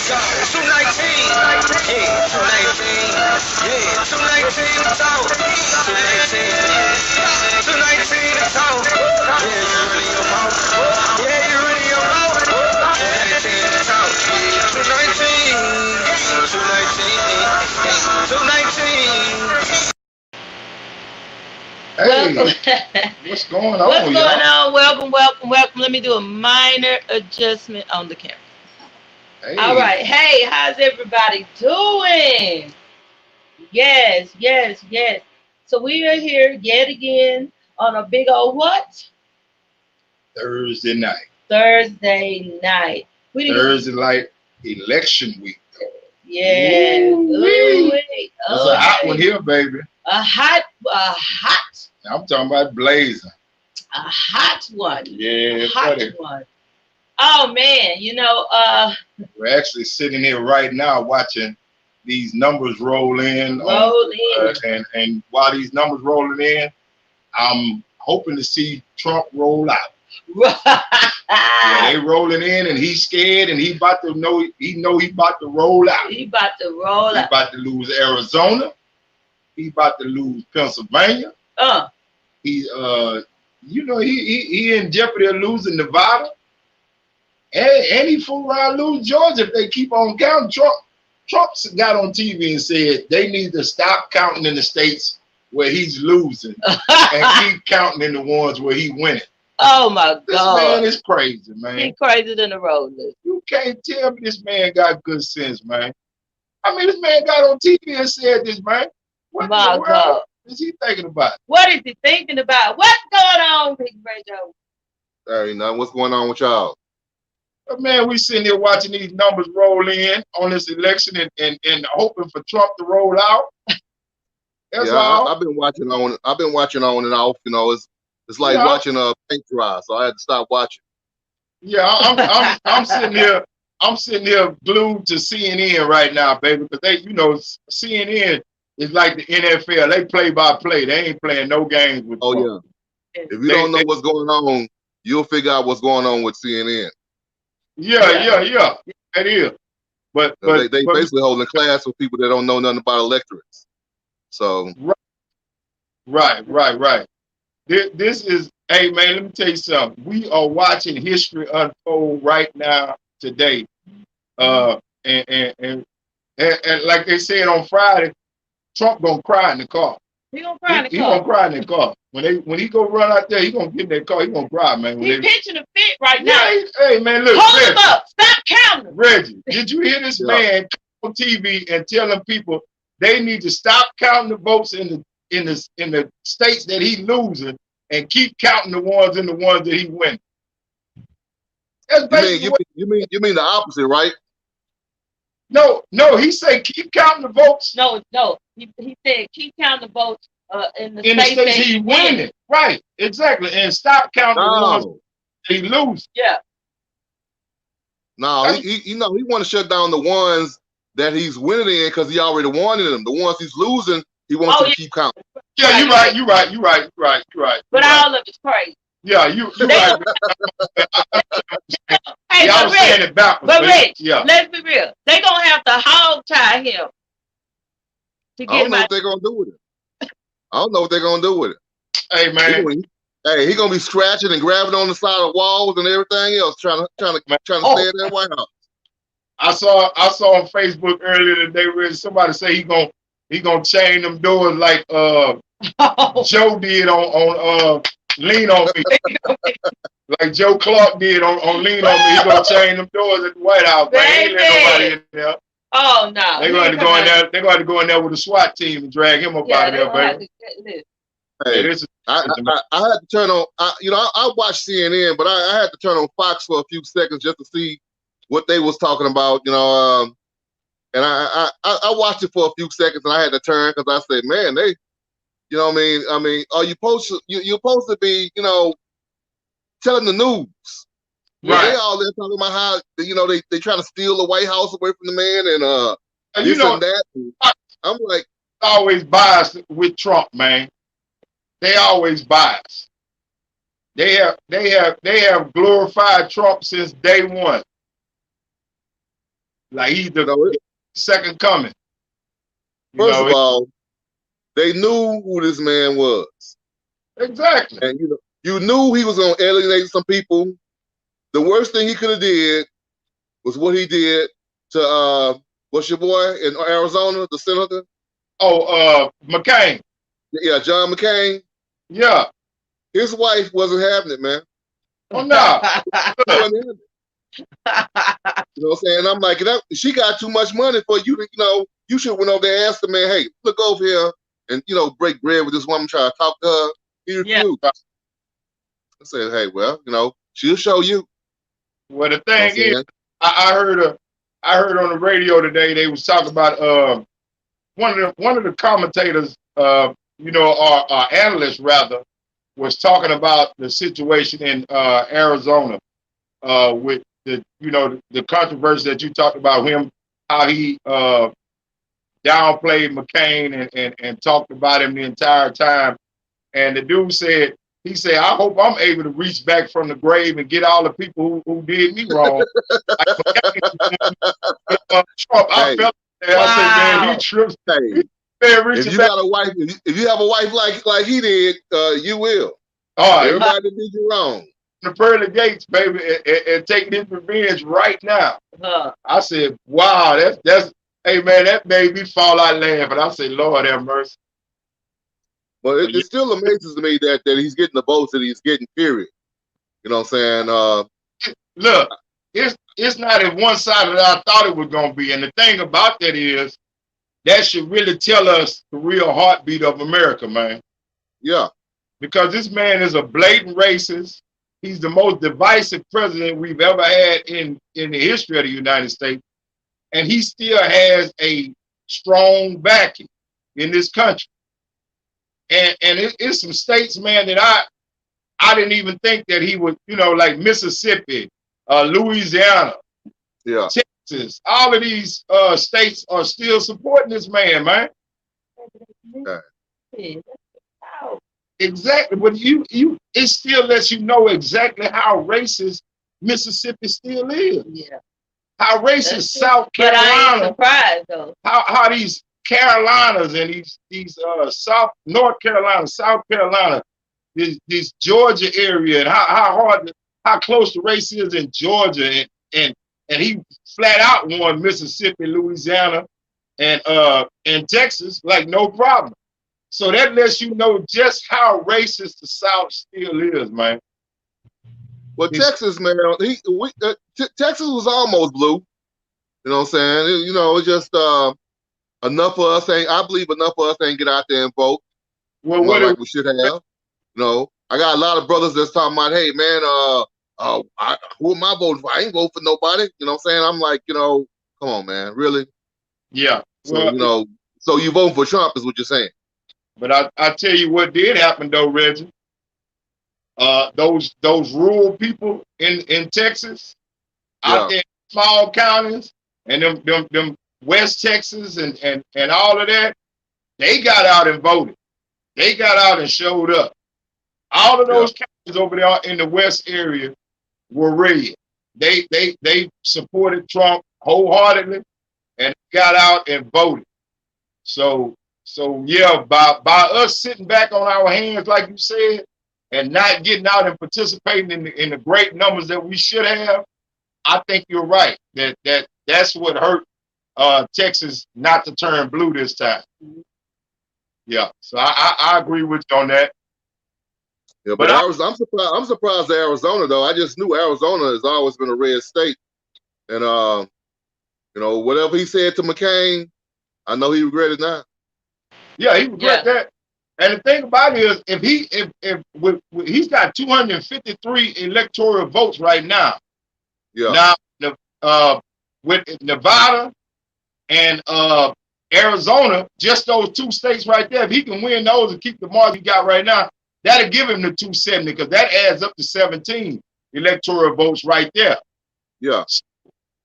219, hey, 219, yeah, 219 to talk, 219, yeah, 219 to talk, yeah, you really your mouth, yeah, you really your mouth, 219 to talk, yeah, 219, yeah, 219, 219. Welcome. Hey, what's going What's on, going y'all? on? Welcome, welcome, welcome. Let me do a minor adjustment on the camera. All Hey, right. Hey, how's everybody doing? Yes, yes, yes. So we are here yet again on a big old what? Thursday night. Thursday night. We didn't Thursday night election week. Yes. Ooh, Ooh-wee. wait. It's a Oh, hot one wait. here, baby. A hot, I'm talking about blazing. a hot one. A Yeah, hot buddy. one. Oh man, We're actually sitting here right now watching these numbers roll in on, roll in. and while these numbers rolling in, I'm hoping to see Trump roll out. Yeah, they rolling in, and he's scared, and he about to know he about to roll out. He about to roll He out. about to lose Arizona. He about to lose Pennsylvania. Uh, He he in jeopardy of losing Nevada, and he fool around lose Georgia if they keep on counting. Trump got on TV and said they need to stop counting in the states where he's losing and keep counting in the ones where he winning. oh my This man God. is crazy, He man. crazy than a roller. You can't tell me this man got good sense, man. I mean, this man got on TV and said this, man. What in the My world God. is he thinking about? What is he thinking about? What's going on, Big Ray Joe? Hey, now what's going on with y'all? But man, we sitting here watching these numbers roll in on this election and hoping for Trump to roll out. That's Yeah, all. I've been watching on. I've been watching on and off. It's like Yeah, watching paint dry. So I had to stop watching. yeah. I'm sitting here. I'm sitting here glued to CNN right now, baby, because CNN is like the NFL. They play by play. They ain't playing no games with Oh Trump. yeah. If you They, don't know they what's going on, you'll figure out what's going on with CNN. yeah, Yeah. yeah, yeah. It is. But 'Cause but they but basically holding class with people that don't know nothing about electorates. So right. This is, hey man, let me tell you something. We are watching history unfold right now today. Uh, and like they said on Friday, Trump gonna cry in the car. He gonna cry in the He gonna car. cry in the car when he go run out there. He gonna get in that car. He gonna cry, man. He pitching a fit right now. Yeah, hey man, look, Hold him up. Stop counting. Reggie, did you hear this yeah, man on TV and telling people they need to stop counting the votes in the states that he losing and keep counting the ones that he wins? That's you mean basically you what. mean you mean you mean the opposite, right? No, he said keep counting the votes No. He said keep counting the votes in the in the states that states he he winning. winning. Right, exactly, and stop counting the ones No, that he losing. Yeah. no. That's, He want to shut down the ones that he's winning in because he already won in them. The ones he's losing, he wants Oh you to yeah. keep counting. yeah, you're right. But all of it's crazy. Yeah, you're They right. hey, Y'all but saying Rich, it backwards, but but Rich, yeah. let's be real. They gonna have to hog tie him to I get don't him know out. what they're gonna do with it. I don't know what they're gonna do with it. Hey He man, gonna, he gonna be scratching and grabbing on the side of walls and everything else, trying to oh, stay in that White House. I saw on Facebook earlier today where somebody say he gonna chain them doors like Oh, Joe did on Lean on Me, like Joe Clark did on Lean on Me. He gonna chain them doors at the White House. Like, he ain't let nobody baby. in there. Oh no. They He gonna have ain't to come go in out. there. They gonna have to go in there with a SWAT team and drag him up Yeah, out of they there, gonna have baby. to get this. Hey, Hey, this is I, crazy, man. I had to turn on. I watched CNN, but I had to turn on Fox for a few seconds just to see what they was talking about. And I watched it for a few seconds, and I had to turn because I said, man, they, what I mean. Are you supposed to? You're supposed to be, telling the news. But Yeah. they Right. all there talking about how they trying to steal the White House away from the man and And you this know, and that. And I'm like, always biased with Trump, man. They always biased. They have glorified Trump since day one. like he's You the know, second coming. first of all, they knew who this man was, exactly. and you knew he was going to alienate some people. The worst thing he could have did was what he did to what's your boy in Arizona, the senator? Oh, McCain. Yeah, John McCain. Yeah. His wife wasn't having it, man. Oh no. She wasn't having it. You know what I'm saying? I'm like, she got too much money for you to, you should have went over there and asked the man, hey, look over here and, break bread with this woman, try to talk to her. He refused. Yeah. I said, hey, well, she'll show you. Well, the thing is, I heard on the radio today, they was talking about one of the commentators, our analyst rather, was talking about the situation in Arizona with the controversy that you talked about him, how he downplayed McCain and talked about him the entire time. And the dude said, I hope I'm able to reach back from the grave and get all the people who did me wrong. Trump, I felt that. Wow. I said, man, he trips. Hey, if you have a wife like he did, you will. All right. Everybody did you wrong. The pearly gates, baby, and take this revenge right now. I said, wow, that's hey man, that made me fall out laughing. I said, Lord have mercy. Well, it still amazes me that he's getting the votes that he's getting, period. You know what I'm saying? Look, it's not as one-sided as I thought it was gonna be. And the thing about that is that should really tell us the real heartbeat of America, man. Yeah. Because this man is a blatant racist. He's the most divisive president we've ever had in the history of the United States. And he still has a strong backing in this country. And it's some states, man, that I didn't even think that he would, like Mississippi, Louisiana, Texas, all of these states are still supporting this man, man. Okay. Exactly, but it still lets you know exactly how racist Mississippi still is. Yeah. How racist South Carolina. But I ain't surprised though. How these Carolinas and these North Carolina, South Carolina, this Georgia area, and how close the race is in Georgia, and he flat out won Mississippi, Louisiana, and Texas like no problem. So that lets you know just how racist the South still is, man. Well, Texas, man, Texas was almost blue. You know what I'm saying? It's just enough of us I believe enough of us ain't get out there and vote. Well, like we should have. I got a lot of brothers that's talking about, hey, man, who am I voting for? I ain't voting for nobody. You know what I'm saying? I'm like, come on, man, really? Yeah. So, so you voting for Trump is what you're saying. But I tell you what did happen though, Reggie. Those rural people in Texas, out there in small counties, and them West Texas and all of that, they got out and voted. They got out and showed up. All of those counties over there in the West area were red. They supported Trump wholeheartedly and got out and voted. So yeah, by us sitting back on our hands, like you said, and not getting out and participating in the great numbers that we should have, I think you're right. That's what hurt Texas not to turn blue this time. Yeah, so I agree with you on that. Yeah, but I'm surprised at Arizona though. I just knew Arizona has always been a red state, and whatever he said to McCain, I know he regretted now. Yeah, he regret that. And the thing about it is, if he's got 253 electoral votes right now. Yeah. Now, with Nevada and Arizona, just those two states right there, if he can win those and keep the mark he got right now, that'll give him the 270 because that adds up to 17 electoral votes right there. Yeah.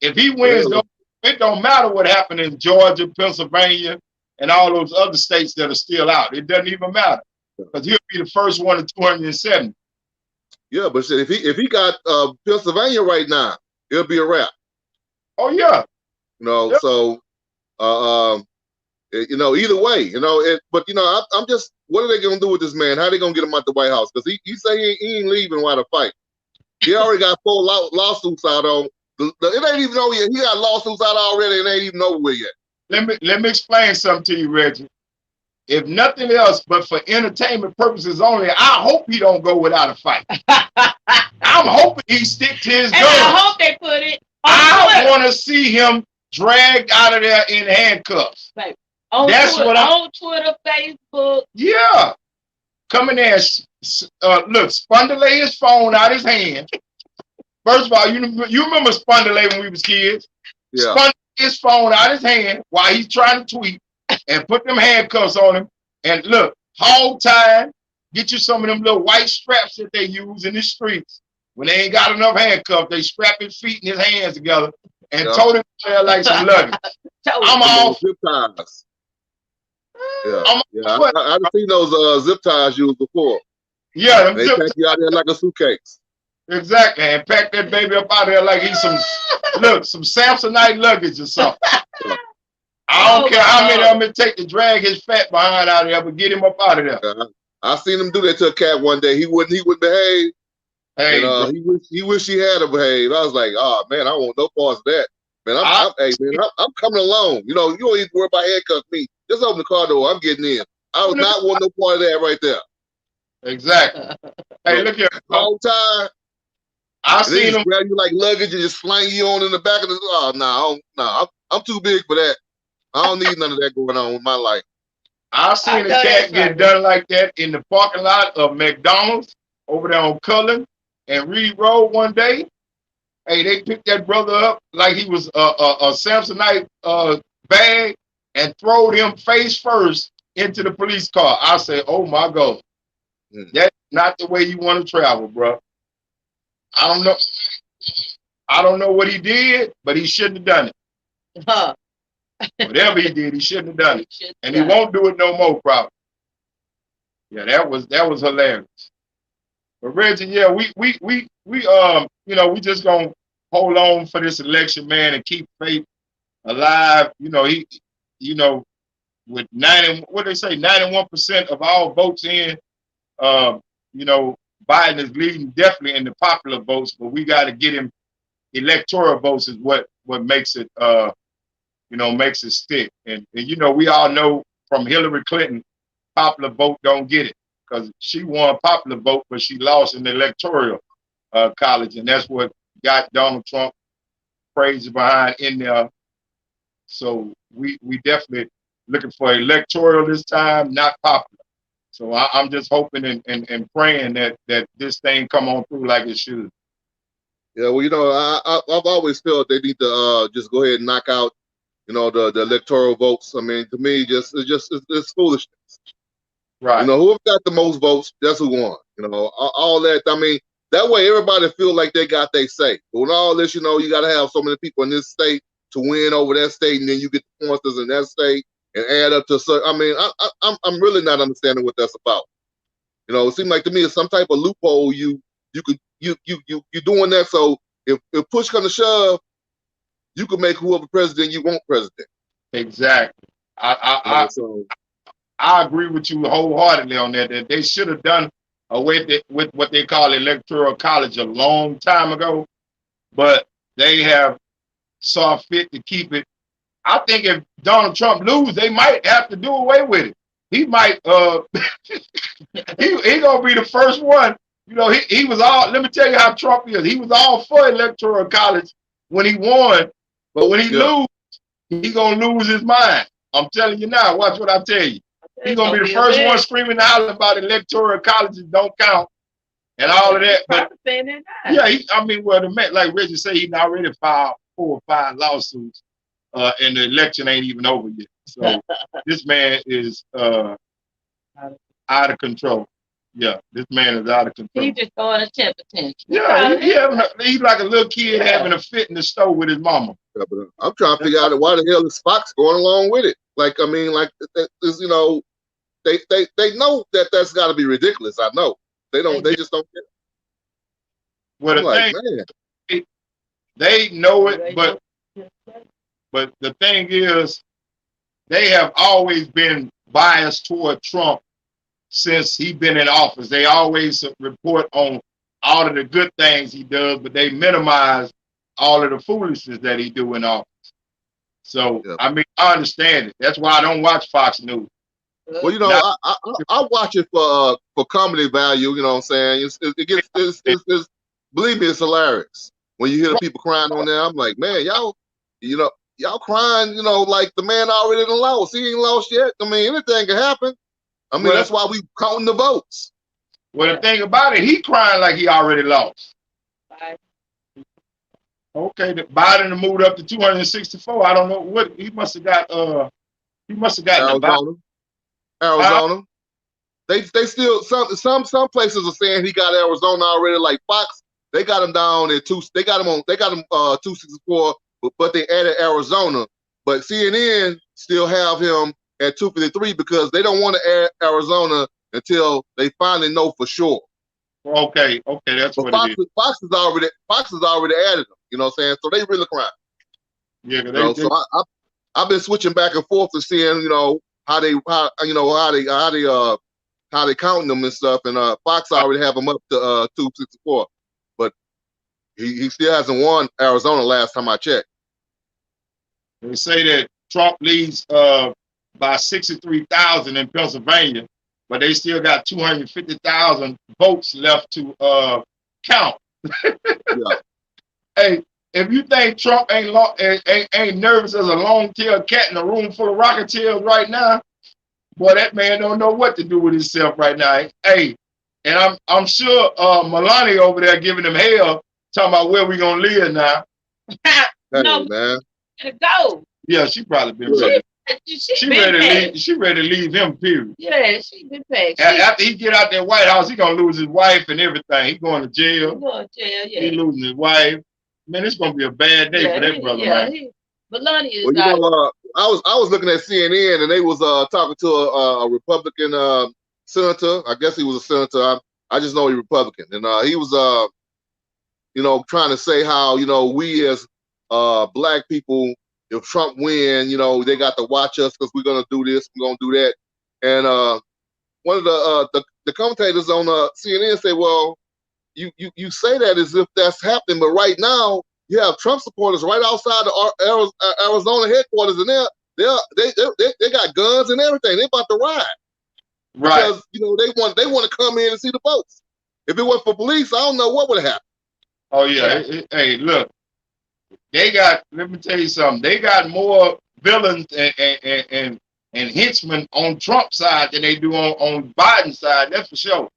If he wins those, it don't matter what happened in Georgia, Pennsylvania, and all those other states that are still out. It doesn't even matter because he'll be the first one at 270. Yeah, but if he got Pennsylvania right now, it'll be a wrap. Oh yeah. You know, Yep. so you know, either way, you know, but you know, I'm just, what are they gonna do with this man? How are they gonna get him out the White House? Because he say he ain't leaving while the fight. He already got 4 lawsuits out on. It ain't even over yet. He got lawsuits out already, and it ain't even over with yet. Let me explain something to you, Reggie. If nothing else but for entertainment purposes only, I hope he don't go without a fight. I'm hoping he stick to his And gun. I hope they put it on I Twitter. want to see him dragged out of there in handcuffs. On That's Twitter, what I'm- on Twitter, Facebook. Yeah. Come in there, look, Spondylay his phone out his hand. First of all, you remember Spondylay when we was kids? Yeah. Spondylay his phone out his hand while he's trying to tweet and put them handcuffs on him. And look, hog time, get you some of them little white straps that they use in the streets. When they ain't got enough handcuffs, they strap his feet and his hands together and Yeah. tote him there like some luggage. I'm all Zip ties. Yeah, I'm yeah. I've seen those zip ties used before. yeah, them They zip pack you out there like a suitcase. exactly, and pack that baby up out of there like he's some Samsonite luggage or something. I don't care how many of them it take to drag his fat behind out of there, but get him up out of there. I seen him do that to a cat one day. He wouldn't behave. Hey, And he wished he had to behave. I was like, oh man, I want no parts of that. Man, I'm coming along. You know, you don't even worry about handcuffs me. Just open the car door. I'm getting in. I was not want no part of that right there. exactly. Hey, look here. Long time. I And they seen just him. grab you like luggage and just slang you on in the back of the. Oh no, I'm too big for that. I don't need none of that going on with my life. I seen a cat get done like that in the parking lot of McDonald's over there on Cullen and Reed Road one day. Hey, they picked that brother up like he was a Samsonite bag and throwed him face first into the police car. I said, oh my God. That's not the way you want to travel, bro. I don't know what he did, but he shouldn't have done it. Whatever he did, he shouldn't have done it. And he won't do it no more, probably. Yeah, that was hilarious. But Reggie, yeah, we you know, we just gonna hold on for this election, man, and keep faith alive. You know, with 91% of all votes in, you know, Biden is leading definitely in the popular votes, but we got to get him electoral votes is what makes it you know, makes it stick. And you know, we all know from Hillary Clinton, popular vote don't get it because she won popular vote, but she lost in the electoral college, and that's what got Donald Trump crazy behind in there. So we definitely looking for electoral this time, not popular. So I'm just hoping and praying that this thing come on through like it should. Yeah, well, you know, I've always felt they need to just go ahead and knock out, you know, the electoral votes. I mean, to me, it's foolishness. Right. You know, whoever got the most votes, that's who won. You know, all that. I mean, that way everybody feel like they got their say. But with all this, you know, you got to have so many people in this state to win over that state, and then you get the points in that state and add up to. I mean, I'm really not understanding what that's about. You know, it seems like to me it's some type of loophole you doing that. So if push comes to shove, you can make whoever president you want president. Exactly. I agree with you wholeheartedly on that. That they should have done away with what they call electoral college a long time ago, but they have saw fit to keep it. I think if Donald Trump lose, they might have to do away with it. He might he gonna be the first one. You know, he was all, let me tell you how Trump is. He was all for electoral college when he won, but when he lose, he gonna lose his mind. I'm telling you now, watch what I tell you. He's gonna be the first one screaming out about electoral colleges don't count and all of that. But yeah, like Reggie said, he already filed 4 or 5 lawsuits, and the election ain't even over yet. So this man is out of control. Yeah, this man is out of control. He's just throwing a temper tantrum. Yeah, he's like a little kid having a fit in the stove with his mama. Yeah, but I'm trying to figure out why the hell is Fox going along with it. Like, I mean, like, you know, they know that's got to be ridiculous. I know they just don't get it. Well, the thing, they know it, but But the thing is, they have always been biased toward Trump since he's been in office. They always report on all of the good things he does, but they minimize all of the foolishness that he do in office. So, Yeah. I mean, I understand it. That's why I don't watch Fox News. Well, you know, Now- I watch it for comedy value. You know what I'm saying? It's believe me, it's hilarious when you hear the people crying on there. I'm like, man, y'all crying. You know, like the man already done lost. He ain't lost yet. I mean, anything can happen. I mean, Well- that's why we counting the votes. Well, the thing about it, he crying like he already lost. Right. Okay, the Biden moved up to 264. I don't know what he must have got. He must have gotten about. Arizona. They still some places are saying he got Arizona already. Like Fox, they got him down at 2. They got him 264, but they added Arizona. But CNN still have him at 253 because they don't want to add Arizona until they finally know for sure. Okay, that's But what it is. Fox has already added them. You know what I'm saying? So they really crying. Yeah, You know, so I've been switching back and forth to seeing, you know, how they counting them and stuff. And Fox already have them up to 264, but he still hasn't won Arizona last time I checked. they say that Trump leads by 63,000 in Pennsylvania, but they still got 250,000 votes left to count. Yeah. Hey, if you think Trump ain't nervous as a long-tailed cat in a room full of rocketeers right now, boy, that man don't know what to do with himself right now. Hey, and I'm sure Melania over there giving him hell, talking about where we gonna live now. No, man. to go. Yeah, she probably been Yeah. ready. She She been ready to packed. leave. She ready to leave him. Period. Yeah, she been packed. After he get out that White House, he gonna lose his wife and everything. He going to jail. Going to jail, He yeah. losing his wife. Man, it's gonna be a bad day for that brother, man. Melania is Well, you out. know, I was looking at CNN and they was talking to a Republican senator. I guess he was a senator. I just know he's Republican, and he was you know, trying to say how, you know, we as black people, if Trump win, you know, they got to watch us because we're gonna do this, we're gonna do that. And one of the commentators on CNN said, well, you say that as if that's happening, but right now you have Trump supporters right outside the Arizona headquarters, and they got guns and everything. They about to riot Right. because you know they want to come in and see the votes. If it wasn't for police, I don't know what would have happened. Oh yeah. Hey, look, they got. Let me tell you something. They got more villains and henchmen on Trump's side than they do on Biden's side. That's for sure.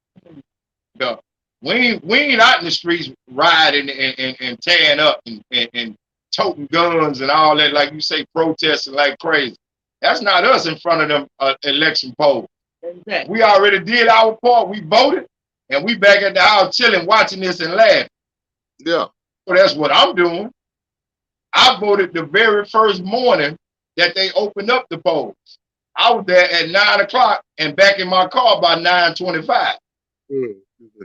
Yeah. We ain't out in the streets rioting and tearing up and toting guns and all that, like you say, protesting like crazy. That's not us in front of them election polls. Exactly. We already did our part. We voted, and we back at the house chilling, watching this and laughing. Yeah, So that's what I'm doing. I voted the very first morning that they opened up the polls. I was there at 9 o'clock and back in my car by 9:25.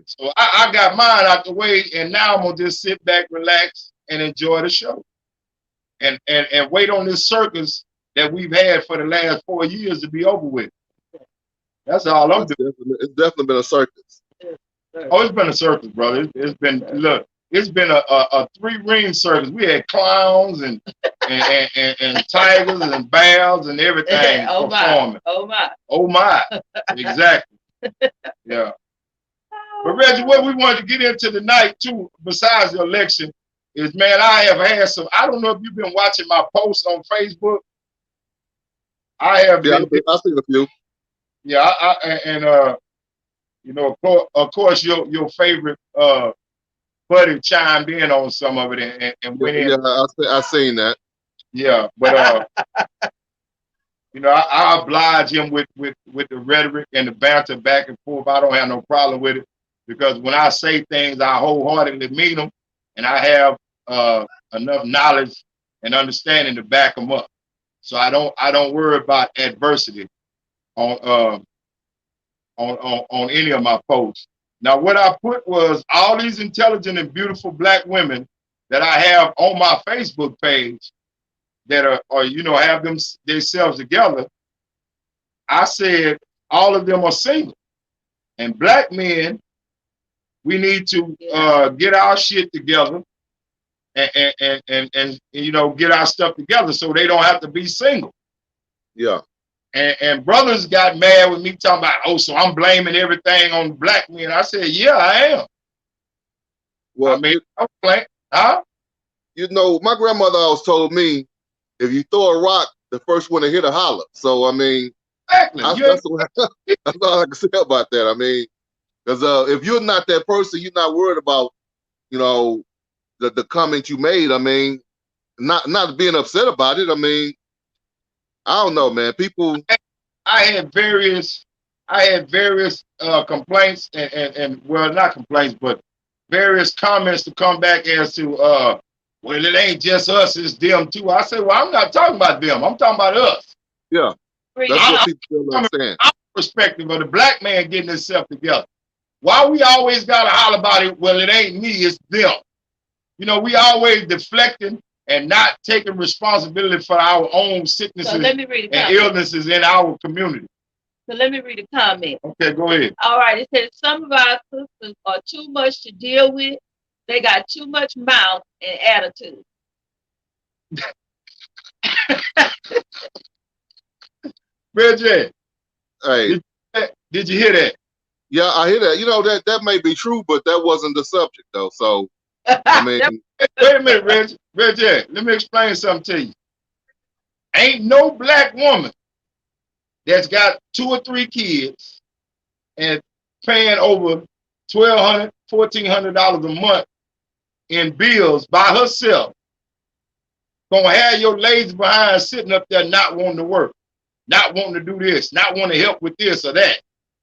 So I got mine out the way, and now I'm gonna just sit back, relax, and enjoy the show, and wait on this circus that we've had for the last 4 years to be over with. That's all I'm doing. It's definitely been a circus. Oh, it's been a circus, brother. It's been look. It's been a 3-ring circus. We had clowns and tigers and bears and everything Oh performing. my. Oh my. Oh my, exactly. Yeah. But Reggie, what we wanted to get into tonight too, besides the election, is man, I have had some. I don't know if you've been watching my posts on Facebook. I have. Yeah, been, I've seen a few. yeah, you know, of course, your favorite buddy chimed in on some of it and went in. Yeah, I seen that. Yeah, but you know, I oblige him with the rhetoric and the banter back and forth. I don't have no problem with it because when I say things, I wholeheartedly mean them, and I have enough knowledge and understanding to back them up. So I don't worry about adversity on any of my posts. Now, what I put was all these intelligent and beautiful black women that I have on my Facebook page that are have themselves together, I said all of them are single. And black men, we need to get our shit together and get our stuff together so they don't have to be single. Yeah. And brothers got mad with me talking about, oh, so I'm blaming everything on black men. I said, yeah, I am. Well, I mean, I'm playing, huh? My grandmother always told me, if you throw a rock, the first one to hit a holler. So I mean, exactly. That's all I can say about that. I mean, because if you're not that person, you're not worried about, the comment you made. I mean, not being upset about it. I mean, I don't know, man. People. I had various complaints and well, not complaints, but various comments to come back as to well, it ain't just us, it's them too. I said, well, I'm not talking about them. I'm talking about us. Yeah, that's what people don't understand. Our perspective of the black man getting himself together. Why we always gotta holler about it? Well, it ain't me, it's them. We always deflecting and not taking responsibility for our own sicknesses and illnesses in our community. So let me read a comment. Okay, go ahead. All right, it says some of our sisters are too much to deal with. They got too much mouth and attitude. Bridget, hey, did you hear that? Yeah, I hear that. That may be true, but that wasn't the subject, though. So, I mean, wait a minute, Bridget. Let me explain something to you. Ain't no black woman that's got 2 or 3 kids and paying over $1,200, $1,400 a month in bills by herself gonna have your lazy behind sitting up there not wanting to work, not wanting to do this, not wanting to help with this or that.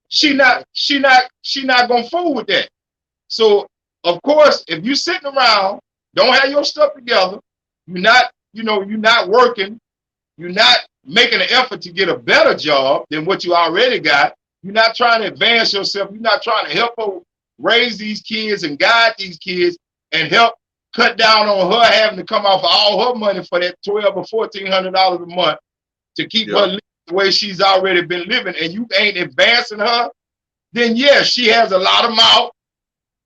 She not gonna fool with that. So of course, if you sitting around, don't have your stuff together, you're not working, you're not making an effort to get a better job than what you already got, you're not trying to advance yourself, you're not trying to help her raise these kids and guide these kids and help cut down on her having to come off all her money for that $1,200 or $1,400 a month to keep her living the way she's already been living, and you ain't advancing her, then yeah, she has a lot of mouth.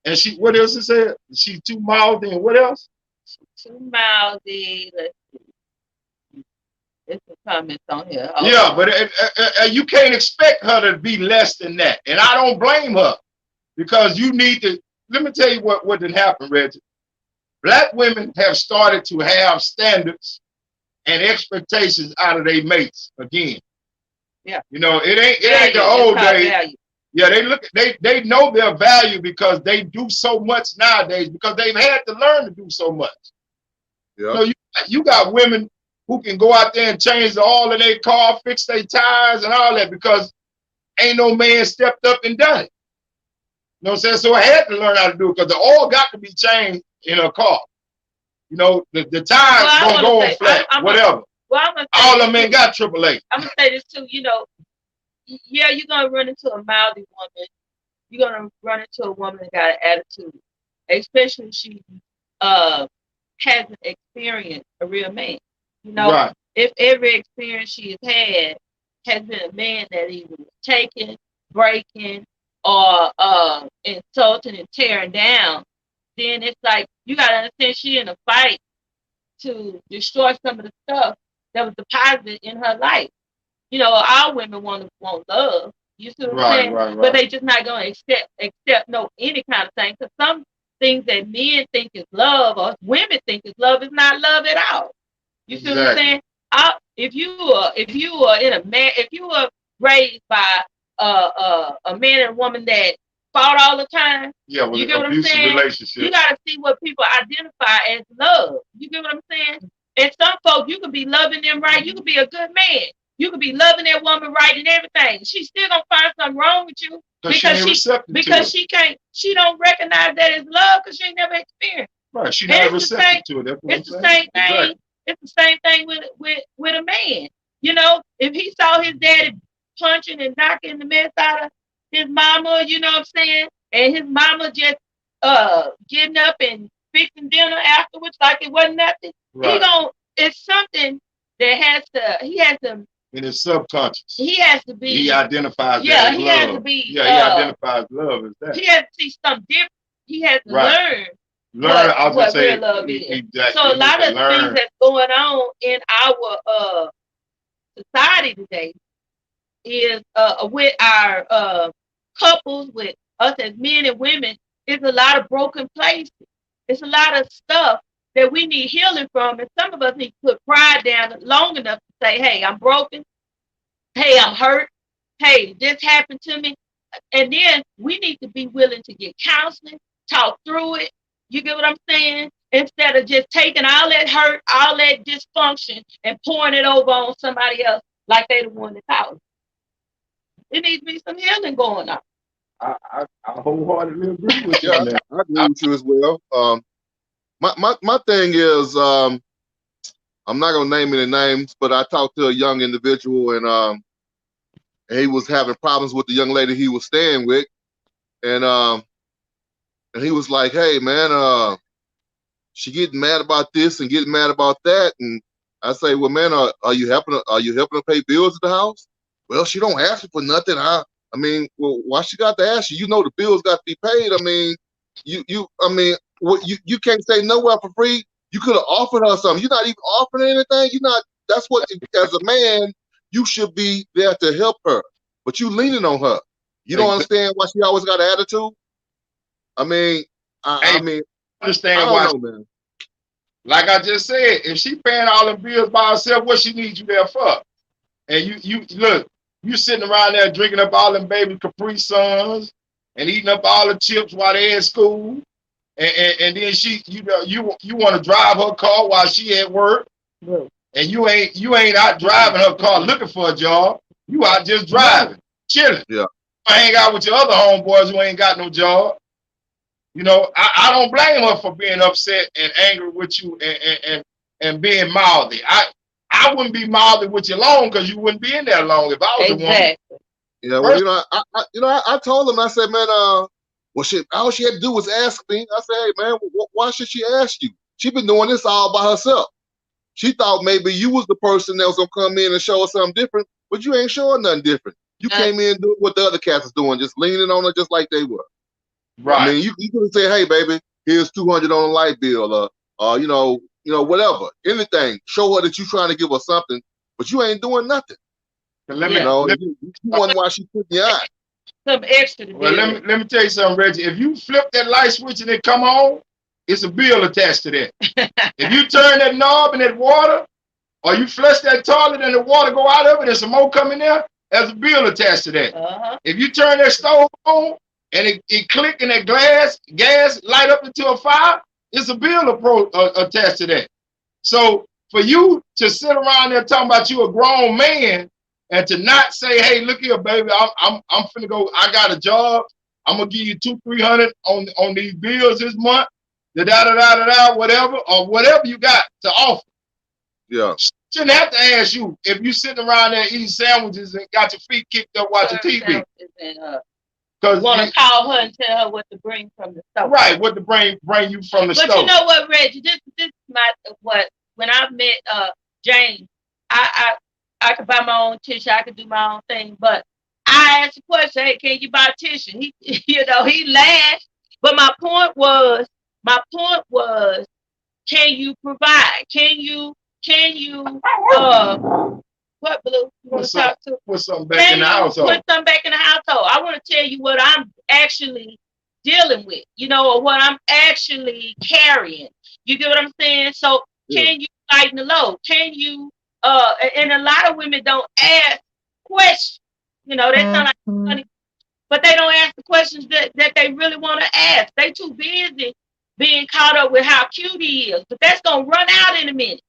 And what else it said? She's too mouthy, and what else? Too mouthy. Let's see. There's some comments on here. Okay. Yeah, but you can't expect her to be less than that. And I don't blame her, because you need to, let me tell you what did happen, Reggie. Black women have started to have standards and expectations out of their mates again. Yeah. It ain't the old days. Yeah, they know their value because they do so much nowadays, because they've had to learn to do so much. Yeah. You got women who can go out there and change the oil in their car, fix their tires and all that, because ain't no man stepped up and done it. You know what I'm saying? So I had to learn how to do it, because the oil got to be changed in a car. The tires gonna go on flat, whatever. All of them ain't got AAA. I'm gonna say this too, yeah, you're gonna run into a mouthy woman. You're gonna run into a woman that got an attitude, especially if she hasn't experienced a real man. Right. If every experience she has had has been a man that either was taking, breaking, or insulting and tearing down, then it's like you gotta understand she in a fight to destroy some of the stuff that was deposited in her life. Our women want love. You see what I'm saying? Right. But they just not gonna accept any kind of thing. Because some things that men think is love or women think is love is not love at all. You see what I'm saying? If you were raised by a man and a woman that fought all the time, yeah, you get what I'm saying? You gotta see what people identify as love. You get what I'm saying? And some folks, you could be loving them right. You could be a good man. You could be loving that woman right and everything. She's still gonna find something wrong with you because she don't recognize that as love because she ain't never experienced. Right, she never receptive to it. It's the same thing. Exactly. It's the same thing with a man. If he saw his daddy punching and knocking the mess out of his mama, you know what I'm saying, and his mama just getting up and fixing dinner afterwards like it wasn't nothing. Right. It's something that has to In his subconscious, he has to be he identifies yeah, that as he love. has to be Yeah, he identifies love as that. he has to see something different. He has to Right. learn I was what gonna real say love is. exactly. So a He lot needs of to things learn. that's going on in our society today is with our couples, with us as men and women, is a lot of broken places. It's a lot of stuff that we need healing from, and some of us need to put pride down long enough to say, "Hey, I'm broken. Hey, I'm hurt. Hey, this happened to me." And then we need to be willing to get counseling, talk through it. You get what I'm saying? Instead of just taking all that hurt, all that dysfunction, and pouring it over on somebody else like they the one that caused it. It needs to be some healing going on. I wholeheartedly agree with you Yeah, on that. I agree with you as well. My thing is, I'm not gonna name any names, but I talked to a young individual, and he was having problems with the young lady he was staying with, and he was like, "Hey, man, she getting mad about this and getting mad about that," and I say, "Well, man, are you helping her? Are you helping her pay bills at the house?" "Well, she don't ask me for nothing. I mean, well, why she got to ask you? You know the bills got to be paid. I mean, I mean, what you can't say nowhere for free. You could have offered her something. You're not even offering anything. You're not. That's what, as a man, you should be there to help her. But you leaning on her. You don't Exactly. understand why she always got an attitude. I mean, I Hey, mean, I understand don't why? know, man. Like I just said, if she paying all the bills by herself, what she needs you there for? And you look, you sitting around there drinking up all them baby Capri Suns and eating up all the chips while they at school, and then she, you want to drive her car while she at work, and you ain't out driving her car looking for a job. You out just driving, chilling. Yeah. Hang out with your other homeboys who ain't got no job. You know, I don't blame her for being upset and angry with you and being mouthy. I wouldn't be mouthy with you long because you wouldn't be in there long if I was the woman. Yeah, well, I told him, I said, man, well, all she had to do was ask me. I said, hey, man, why should she ask you? She been doing this all by herself. She thought maybe you was the person that was gonna come in and show her something different, but you ain't showing nothing different. You came in doing what the other cats was doing, just leaning on her just like they were. Right. I mean, you could say, hey, baby, here's $200 on a light bill, you know, whatever, anything. Show her that you trying to give her something, but you ain't doing nothing. You wonder why she put you out. Some extra to Well, let me tell you something, Reggie. If you flip that light switch and it come on, it's a bill attached to that. If you turn that knob and that water, or you flush that toilet and the water go out of it and some more coming there, there's a bill attached to that. If you turn that stove on and it click and that gas light up into a fire, it's a bill attached to that. So for you to sit around there talking about you a grown man and to not say, hey, look here, baby, I'm finna go, I got a job, I'm gonna give you $200-300 on these bills this month, whatever, or whatever you got to offer. Yeah. Shouldn't have to ask you if you sitting around there eating sandwiches and got your feet kicked up watching TV. Because want to call her and tell her what to bring from the store. Right, what to bring you from the store. But you know what, Reggie? This is when I met James, I could buy my own tissue, I could do my own thing, but I asked the question, hey, can you buy tissue? He laughed, but my point was, can you provide? Can you what, Blue? You want to talk to? Put something back in the household. Put something back in the household. I want to tell you what I'm actually dealing with, or what I'm actually carrying. You get what I'm saying? So can you lighten the load? Can you, and a lot of women don't ask questions. They sound like funny, but they don't ask the questions that they really want to ask. They too busy being caught up with how cute he is. But that's going to run out in a minute.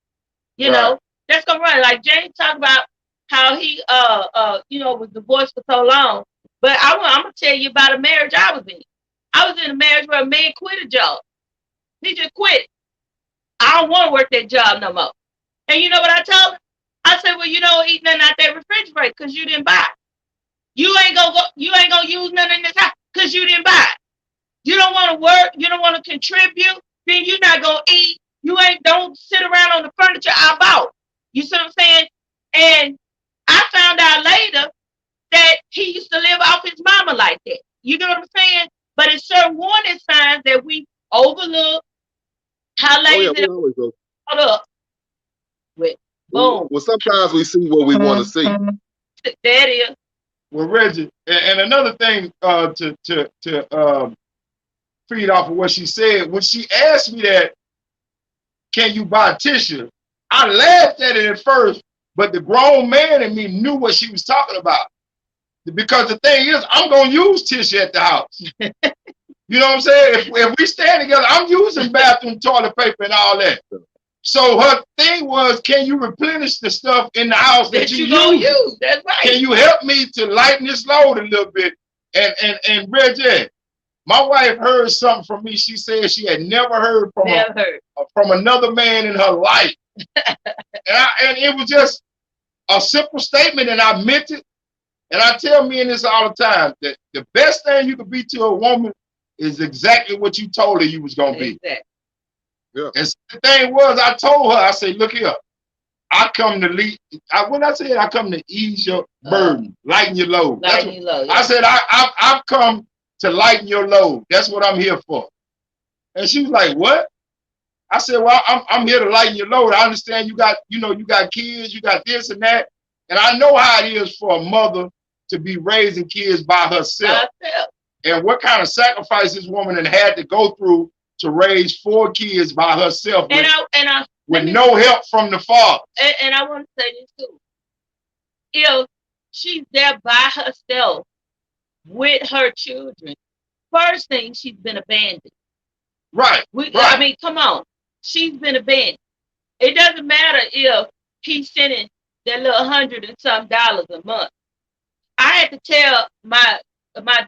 You know, that's going to run. Like James talked about how he, was divorced for so long. But I'm going to tell you about a marriage I was in. I was in a marriage where a man quit a job. He just quit. I don't want to work that job no more. And you know what I told him? I said, well, you don't eat nothing out that refrigerator because you didn't buy it. You ain't gonna use nothing in this house because you didn't buy it. You don't want to work, you don't want to contribute, then you're not gonna eat. Don't sit around on the furniture I bought. You see what I'm You get what I'm saying? But it's certain warning signs that we overlook. How Oh yeah, ladies we are always go. caught up with. Boom. Well, sometimes we see what we want to see. That is. Well, Reggie, and another thing to feed off of what she said, when she asked me that, can you buy tissue? I laughed at it at first, but the grown man in me knew what she was talking about. Because the thing is, I'm going to use tissue at the house. You know what I'm saying? If we stand together, I'm using bathroom toilet paper and all that. So her thing was, can you replenish the stuff in the house that you gonna use? use? That's right. Can you help me to lighten this load a little bit? And Reggie, my wife heard something from me. She said she had never heard from another man in her life. and it was just a simple statement, and I meant it. And I tell men this all the time, that the best thing you could be to a woman is exactly what you told her you was going to be. Exactly. Yeah. And the thing was, I told her, I said, look here, I come to lead. When I said I come to ease your burden, lighten your load. Lighten your load. I said, I've come to lighten your load. That's what I'm here for. And she was like, what? I said, well, I'm here to lighten your load. I understand you got kids, you got this and that. And I know how it is for a mother to be raising kids by herself. And what kind of sacrifice this woman had to go through to raise 4 kids by herself with no help from the father. And I want to say this too. If she's there by herself with her children, first thing, she's been abandoned. Right. I mean, come on. She's been abandoned. It doesn't matter if he's sending that little $100 and some a month. I had to tell my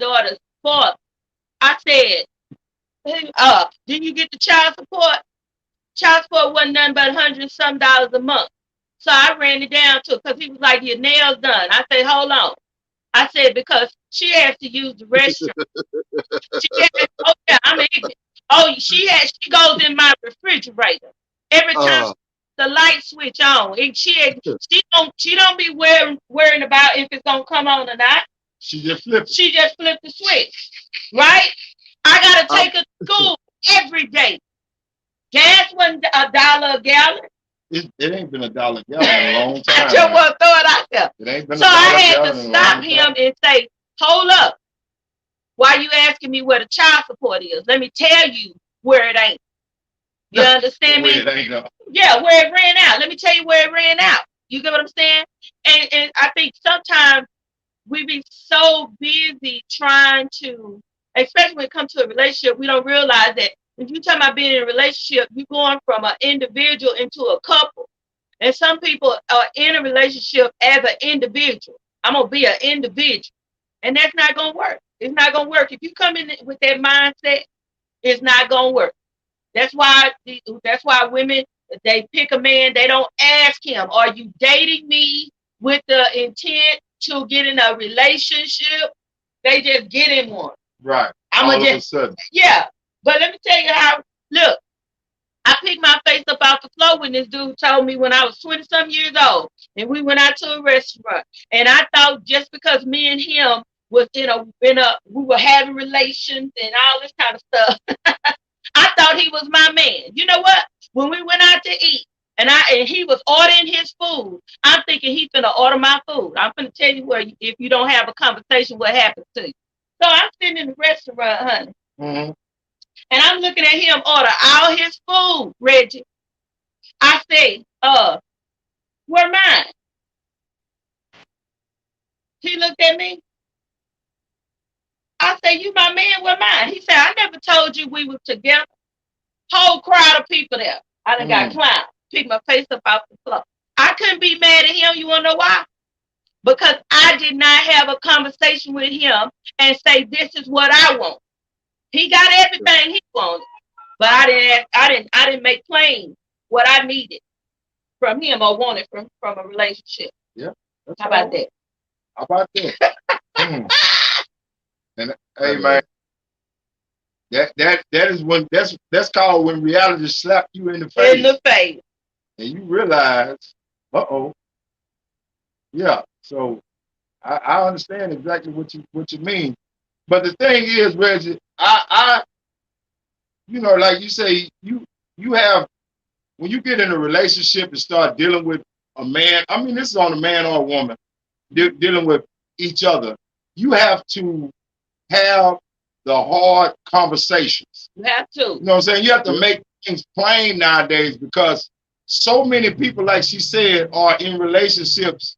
daughter's father, I said, didn't you get the child support? Child support wasn't nothing but $100 and some a month. So I ran it down to, because he was like, your nails done. I said, hold on. I said, because she has to use the restroom. Oh yeah, I'm ignorant. Oh, she goes in my refrigerator every time the light switch on. And she don't be worrying about if it's gonna come on or not. She just flipped the switch, right? I gotta take her to school every day. Gas wasn't $1 a gallon. It ain't been $1 a gallon in a long time. I just want to throw it out there. It ain't been so I had to stop him and say, hold up. Why you asking me where the child support is? Let me tell you where it ain't. You understand me? Where it ain't up. Yeah, where it ran out. Let me tell you where it ran out. You get what I'm saying? And I think sometimes we be so busy trying to, especially when it comes to a relationship, we don't realize that if you're talking about being in a relationship, you're going from an individual into a couple. And some people are in a relationship as an individual. I'm going to be an individual. And that's not going to work. It's not going to work. If you come in with that mindset, it's not going to work. That's why women, they pick a man, they don't ask him, are you dating me with the intent to get in a relationship? They just get in one. Right. All of a sudden. Yeah. But let me tell you how, look, I picked my face up off the floor when this dude told me when I was 20-some years old, and we went out to a restaurant. And I thought just because me and him was we were having relations and all this kind of stuff, I thought he was my man. You know what? When we went out to eat, and he was ordering his food, I'm thinking he's finna order my food. I'm finna tell you if you don't have a conversation, what happens to you. So I'm sitting in the restaurant, honey. Mm-hmm. And I'm looking at him order all his food, Reggie. I say, where mine? He looked at me. I say, you my man, where mine? He said, I never told you we were together. Whole crowd of people there. I done got clowned. Picked my face up off the floor. I couldn't be mad at him. You want to know why? Because I did not have a conversation with him and say, this is what I want. He got everything he wanted, but I didn't make plain what I needed from him or wanted from a relationship. Yeah. How about that? How about that? And hey man, that is when that's called when reality slapped you in the face. In the face. And you realize, yeah. So I understand exactly what you mean. But the thing is, Reggie, I you know, like you say, you have when you get in a relationship and start dealing with a man. I mean, this is on a man or a woman dealing with each other. You have to have the hard conversations. You have to. You know what I'm saying? You have to make things plain nowadays because so many people, like she said, are in relationships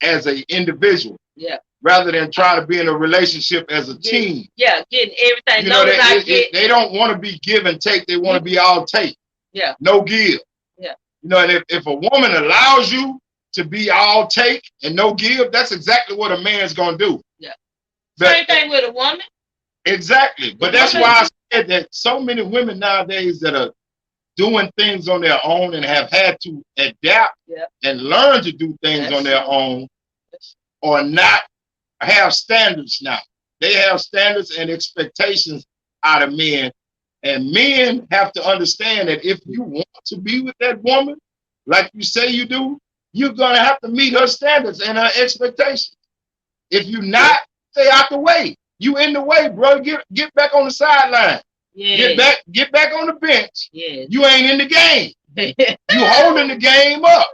as an individual. Yeah. Rather than trying to be in a relationship as a team. Yeah, getting everything. You know, they don't want to be give and take. They want to be all take. Yeah. No give. Yeah. You know, and if a woman allows you to be all take and no give, that's exactly what a man's going to do. Yeah. But, same thing with a woman. Exactly. But that's why I said that so many women nowadays that are doing things on their own and have had to adapt and learn to do things on their own or not have standards now. They have standards and expectations out of men. And men have to understand that if you want to be with that woman, like you say you do, you're going to have to meet her standards and her expectations. If you're not, stay out the way. You in the way, bro. Get back on the sideline. Yeah. Get back on the bench. Yeah. You ain't in the game. You holding the game up.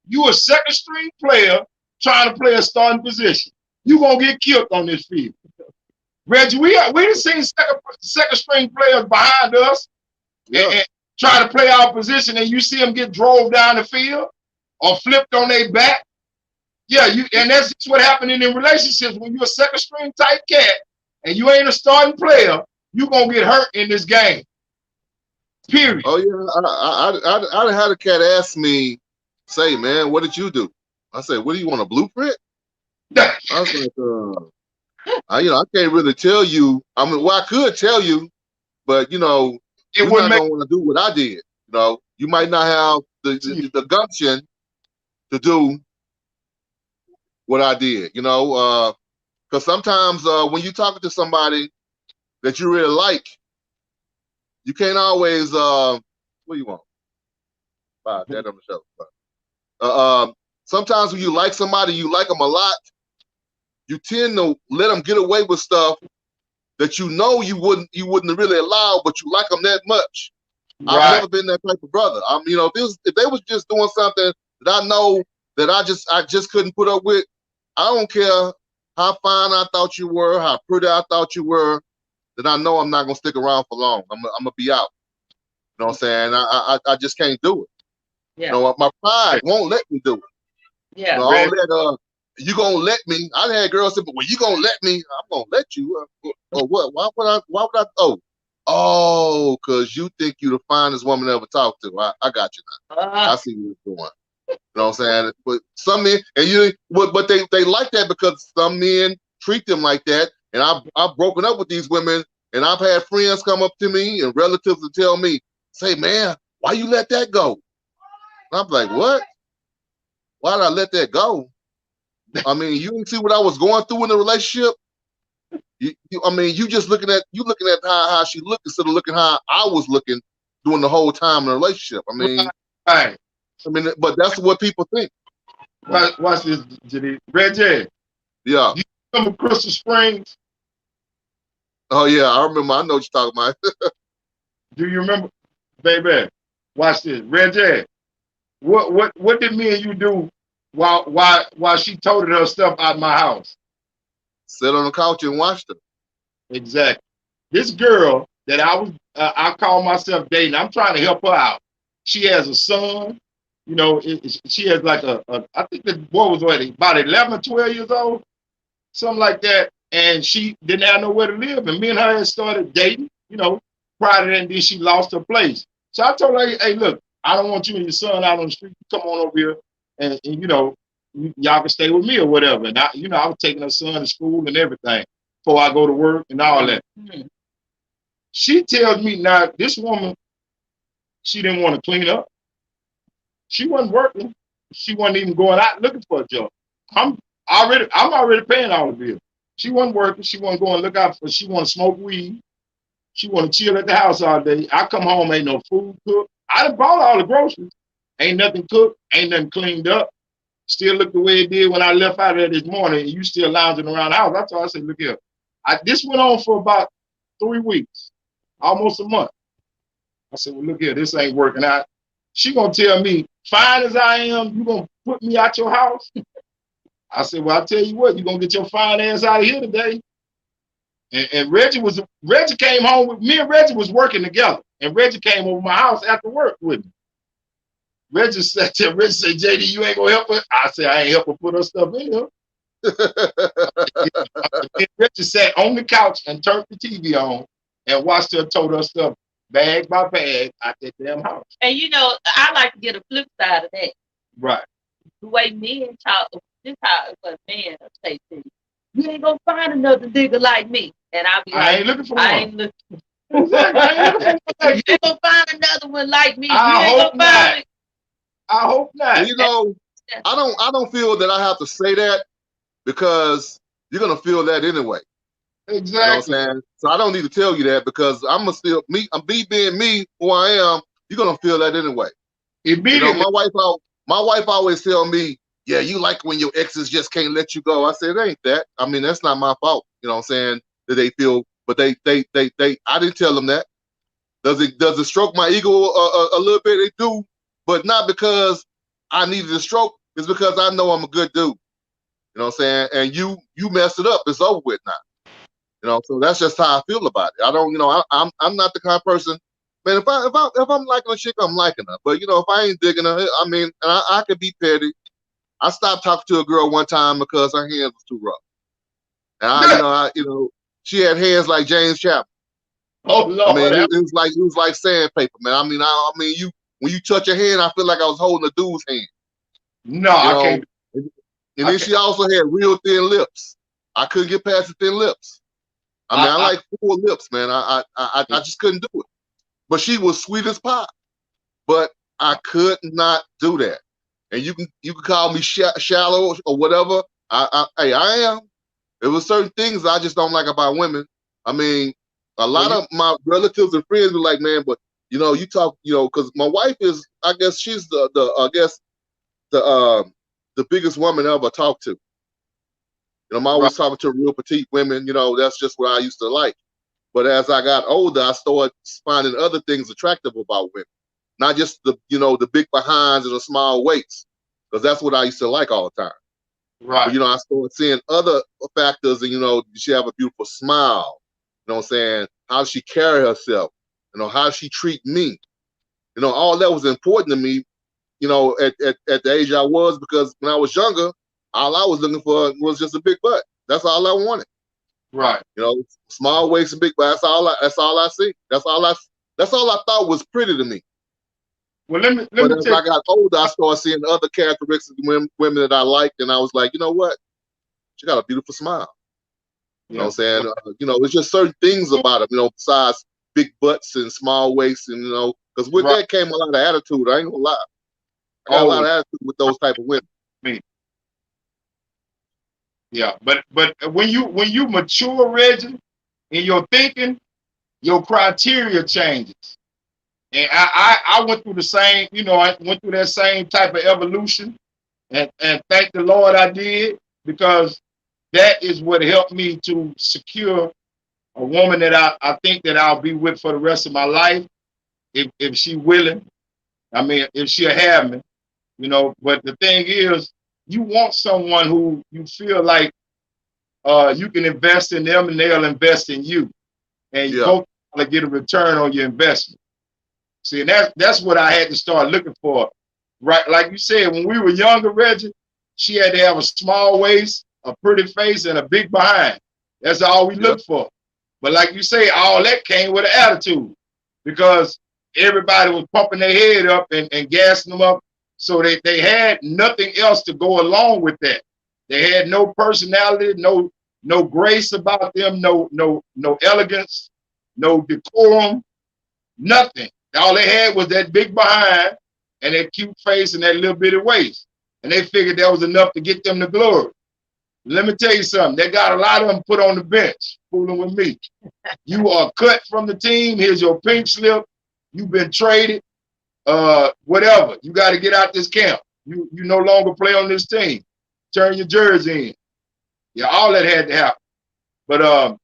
You a second string player trying to play a starting position. You gonna get killed on this field. Reggie, we done seen second string players behind us and try to play our position, and you see them get drove down the field or flipped on their back. Yeah, and that's what happened in relationships. When you're a second string type cat and you ain't a starting player, you gonna get hurt in this game. Period. Oh yeah, I had a cat ask me, say, man, what did you do? I said, what do you want, a blueprint? I was like, I can't really tell you. I mean, well, I could tell you, but you're not gonna want to do what I did. You know, you might not have the gumption to do what I did. You know, because sometimes when you're talking to somebody that you really like, you can't always. What do you want? Bye, Dad, on the show. Sometimes when you like somebody, you like them a lot. You tend to let them get away with stuff that you wouldn't really allow, but you like them that much. Right. I've never been that type of brother. If they was just doing something that I know that I just couldn't put up with, I don't care how fine I thought you were, how pretty I thought you were, that I know I'm not gonna stick around for long. I'm gonna be out. You know what I'm saying? I just can't do it. Yeah. You know, my pride won't let me do it. Yeah. You know, all that, you gonna let me? I had girls say, but when you gonna let me, I'm gonna let you. Or what? Why would I? Oh, because you think you the finest woman I ever talked to. I got you now. I see what you're doing. You know what I'm saying? But some men, but they like that because some men treat them like that. And I've broken up with these women, and I've had friends come up to me and relatives to tell me, say, man, why you let that go? And I'm like, what? Why did I let that go? I mean, you didn't see what I was going through in the relationship. You just looking at how she looked instead of looking how I was looking during the whole time in the relationship. I mean, right. But that's what people think. Watch this, Jimmy. Reggie. Yeah. You remember Crystal Springs? Oh yeah, I remember. I know what you're talking about. Do you remember, baby? Watch this, Reggie. What did me and you do while she toted her stuff out of my house? Sit on the couch and watch them. Exactly. This girl that I call myself dating, I'm trying to help her out. She has a son. You know, she has like I think the boy was about 11 or 12 years old, something like that. And she didn't have nowhere to live. And me and her had started dating, you know, prior to that, and then she lost her place. So I told her, hey, look, I don't want you and your son out on the street. Come on over here and you know, y'all can stay with me or whatever. And I was taking her son to school and everything before I go to work and all that. Mm-hmm. She tells me now, this woman, she didn't want to clean up. She wasn't working. She wasn't even going out looking for a job. I'm already paying all the bills. She wasn't working. She wasn't going to look out for. She want to smoke weed. She want to chill at the house all day. I come home, ain't no food cooked. I done bought all the groceries. Ain't nothing cooked. Ain't nothing cleaned up. Still look the way it did when I left out of there this morning. And you still lounging around the house. I told her, I said, look here. This went on for about 3 weeks, almost a month. I said, well, look here, this ain't working out. She gonna tell me, fine as I am, you gonna put me out your house? I said, well, I'll tell you what, you're gonna get your fine ass out of here today. And Reggie came home with me, and Reggie was working together. And Reggie came over my house after work with me. Reggie said, JD, you ain't gonna help her? I said, I ain't help her put her stuff in here. Reggie sat on the couch and turned the TV on and watched her tote her stuff bag by bag out that damn house. And I like to get a flip side of that. Right. The way men talk, this how a man will say to you, you ain't gonna find another nigga like me. And I'll be like, I ain't looking for one. I ain't looking. Exactly. I ain't looking for one. You ain't gonna find another one like me. I you ain't hope gonna find not. I hope not. You know, I don't feel that I have to say that because you're gonna feel that anyway. Exactly. You know what I'm saying? So I don't need to tell you that because I'm gonna still me. I'm being me who I am. You're gonna feel that anyway. Immediately. You know, my wife always tell me, yeah, you like when your exes just can't let you go. I said, it ain't that. I mean, that's not my fault. You know what I'm saying? That they feel, but they I didn't tell them that. Does it stroke my ego a little bit? They do, but not because I needed a stroke. It's because I know I'm a good dude. You know what I'm saying? And you messed it up. It's over with now. You know, so that's just how I feel about it. I don't, I'm not the kind of person, man. If I'm liking a chick, I'm liking her. But if I ain't digging her, I mean, and I could be petty. I stopped talking to a girl one time because her hands was too rough. And she had hands like James Chapman. Oh Lord! I mean, it was like sandpaper, man. I mean, when you touch your hand, I feel like I was holding a dude's hand. No, I can't. And then she also had real thin lips. I couldn't get past the thin lips. I mean, I like full lips, man. I just couldn't do it. But she was sweet as pie. But I could not do that. And you can call me shallow or whatever. I am. There was certain things I just don't like about women. I mean, a lot of my relatives and friends were like, man, but you talk, because my wife is, I guess she's the biggest woman I ever talked to. I'm always talking to real petite women. That's just what I used to like. But as I got older, I started finding other things attractive about women, not just the big behinds and the small waists, because that's what I used to like all the time. Right. But, I started seeing other factors, and does she have a beautiful smile? You know what I'm saying? How does she carry herself? How does she treat me? All that was important to me. At the age I was, because when I was younger, all I was looking for was just a big butt. That's all I wanted. Right. Small waist and big butt. That's all I see. That's all I thought was pretty to me. Well, let me as I got older, I started seeing other characteristics of women that I liked, and I was like, you know what? She got a beautiful smile. You know what I'm saying? It's just certain things about them, besides big butts and small waists, and because with that came a lot of attitude. I ain't gonna lie. I got a lot of attitude with those type of women. Yeah, but when you mature, Reggie, in your thinking, your criteria changes. And I went through the same, I went through that same type of evolution, and thank the Lord I did, because that is what helped me to secure a woman that I think that I'll be with for the rest of my life, if she willing. I mean, if she'll have me, But the thing is, you want someone who you feel like you can invest in them and they'll invest in you, and you both want to get a return on your investment. See, and that's what I had to start looking for. Right, like you said, when we were younger, Reggie, she had to have a small waist, a pretty face, and a big behind. That's all we looked for. But like you say, all that came with an attitude, because everybody was pumping their head up and gassing them up. So they had nothing else to go along with that. They had no personality, no grace about them, no elegance, no decorum, nothing. All they had was that big behind and that cute face and that little bitty waist. And they figured that was enough to get them to glory. Let me tell you something. They got a lot of them put on the bench, fooling with me. You are cut from the team. Here's your pink slip. You've been traded. Whatever. You got to get out this camp. You no longer play on this team. Turn your jersey in. Yeah, all that had to happen. But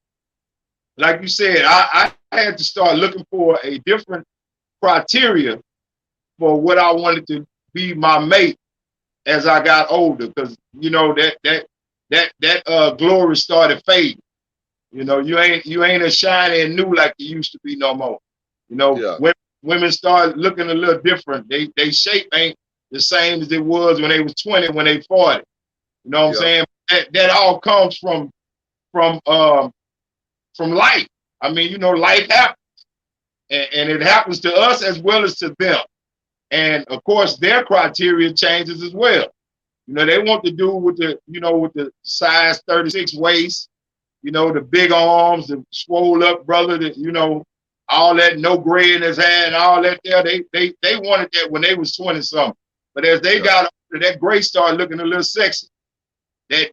like you said, I had to start looking for a different criteria for what I wanted to be my mate as I got older, because you know that glory started fading. You know, you ain't as shiny and new like you used to be no more. You know, Yeah. women start looking a little different. They shape ain't the same as it was when they was 20, when they 40. You know what I'm Yeah. saying? That all comes from life. I mean, you know, life happens, and it happens to us as well as to them. And of course, their criteria changes as well. You know, they want to do with the size 36 waist, you know, the big arms, the swole up brother, that, you know, all that, no gray in his hair and all that there. They wanted that when they was 20 something. But as they got older, that gray started looking a little sexy. That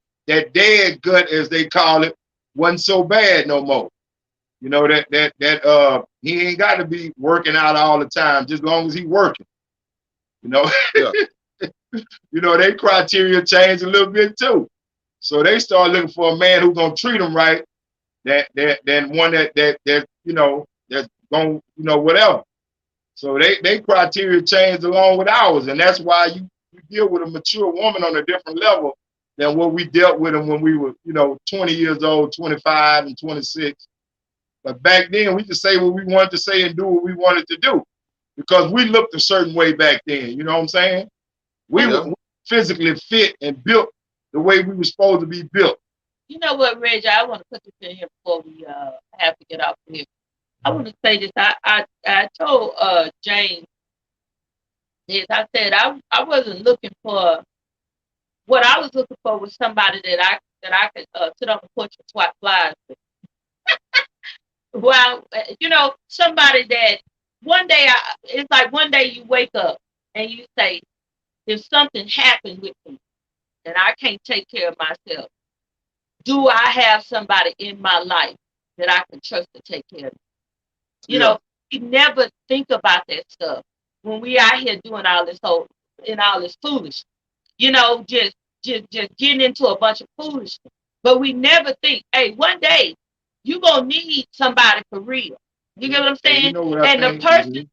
dead gut, as they call it, wasn't so bad no more. You know, that he ain't got to be working out all the time, just as long as he working. You know, Yeah. you know, their criteria changed a little bit too. So they start looking for a man who's gonna treat them right, than one that you know, that's gonna, you know, whatever. So they criteria changed along with ours, and that's why you deal with a mature woman on a different level than what we dealt with them when we were, you know, 20 years old, 25 and 26. But back then, we could say what we wanted to say and do what we wanted to do, because we looked a certain way back then. You know what I'm saying? We Yeah. were physically fit and built the way we were supposed to be built. You know what, Reggie? I want to put this in here before we have to get off here. I want to say this. I told James this. I said I wasn't looking for, what I was looking for was somebody that I could sit on the porch and swat flies with. Well, you know, somebody that one day it's like one day you wake up and you say, if something happened with me and I can't take care of myself, do I have somebody in my life that I can trust to take care of me? You know, we never think about that stuff when we out here doing all this foolishness. You know, just getting into a bunch of foolishness. But we never think, hey, one day you're gonna need somebody for real. You get what I'm saying? You know what I And think?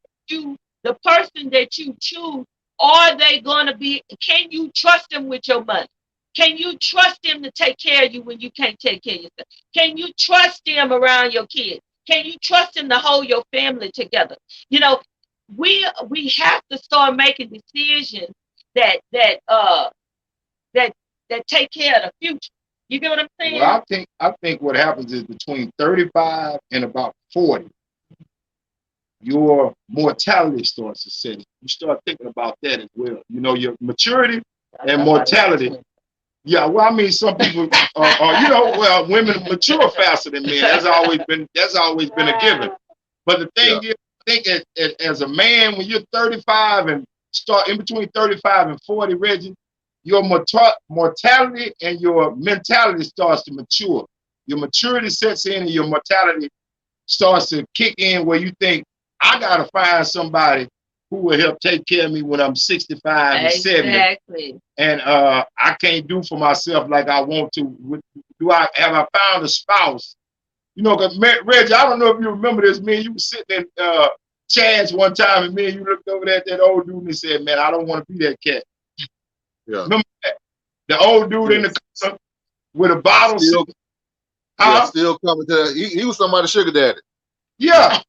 the person that you choose, are they gonna be, can you trust them with your money? Can you trust them to take care of you when you can't take care of yourself? Can you trust them around your kids? Can you trust them to hold your family together? You know, we have to start making decisions that take care of the future. You get what I'm saying? Well, I think what happens is between 35 and about 40, your mortality starts to set in. You start thinking about that as well. You know, your maturity and mortality. Yeah, well, I mean, some people you know, well, women mature faster than men. That's always been a given. But the thing is, I think as a man, when you're 35 and start in between 35 and 40, Reggie, your mortality and your mentality starts to mature. Your maturity sets in and your mortality starts to kick in, where you think, I got to find somebody who will help take care of me when I'm 65 and 70. Exactly. And I can't do for myself like I want to. Have I found a spouse? You know, because Reggie, I don't know if you remember this, me and you were sitting in Chad's one time, and me and you looked over at that old dude and he said, man, I don't want to be that cat. Yeah. Remember that? The old dude in the corner with a bottle. Still coming to that. He was somebody's sugar daddy. Yeah.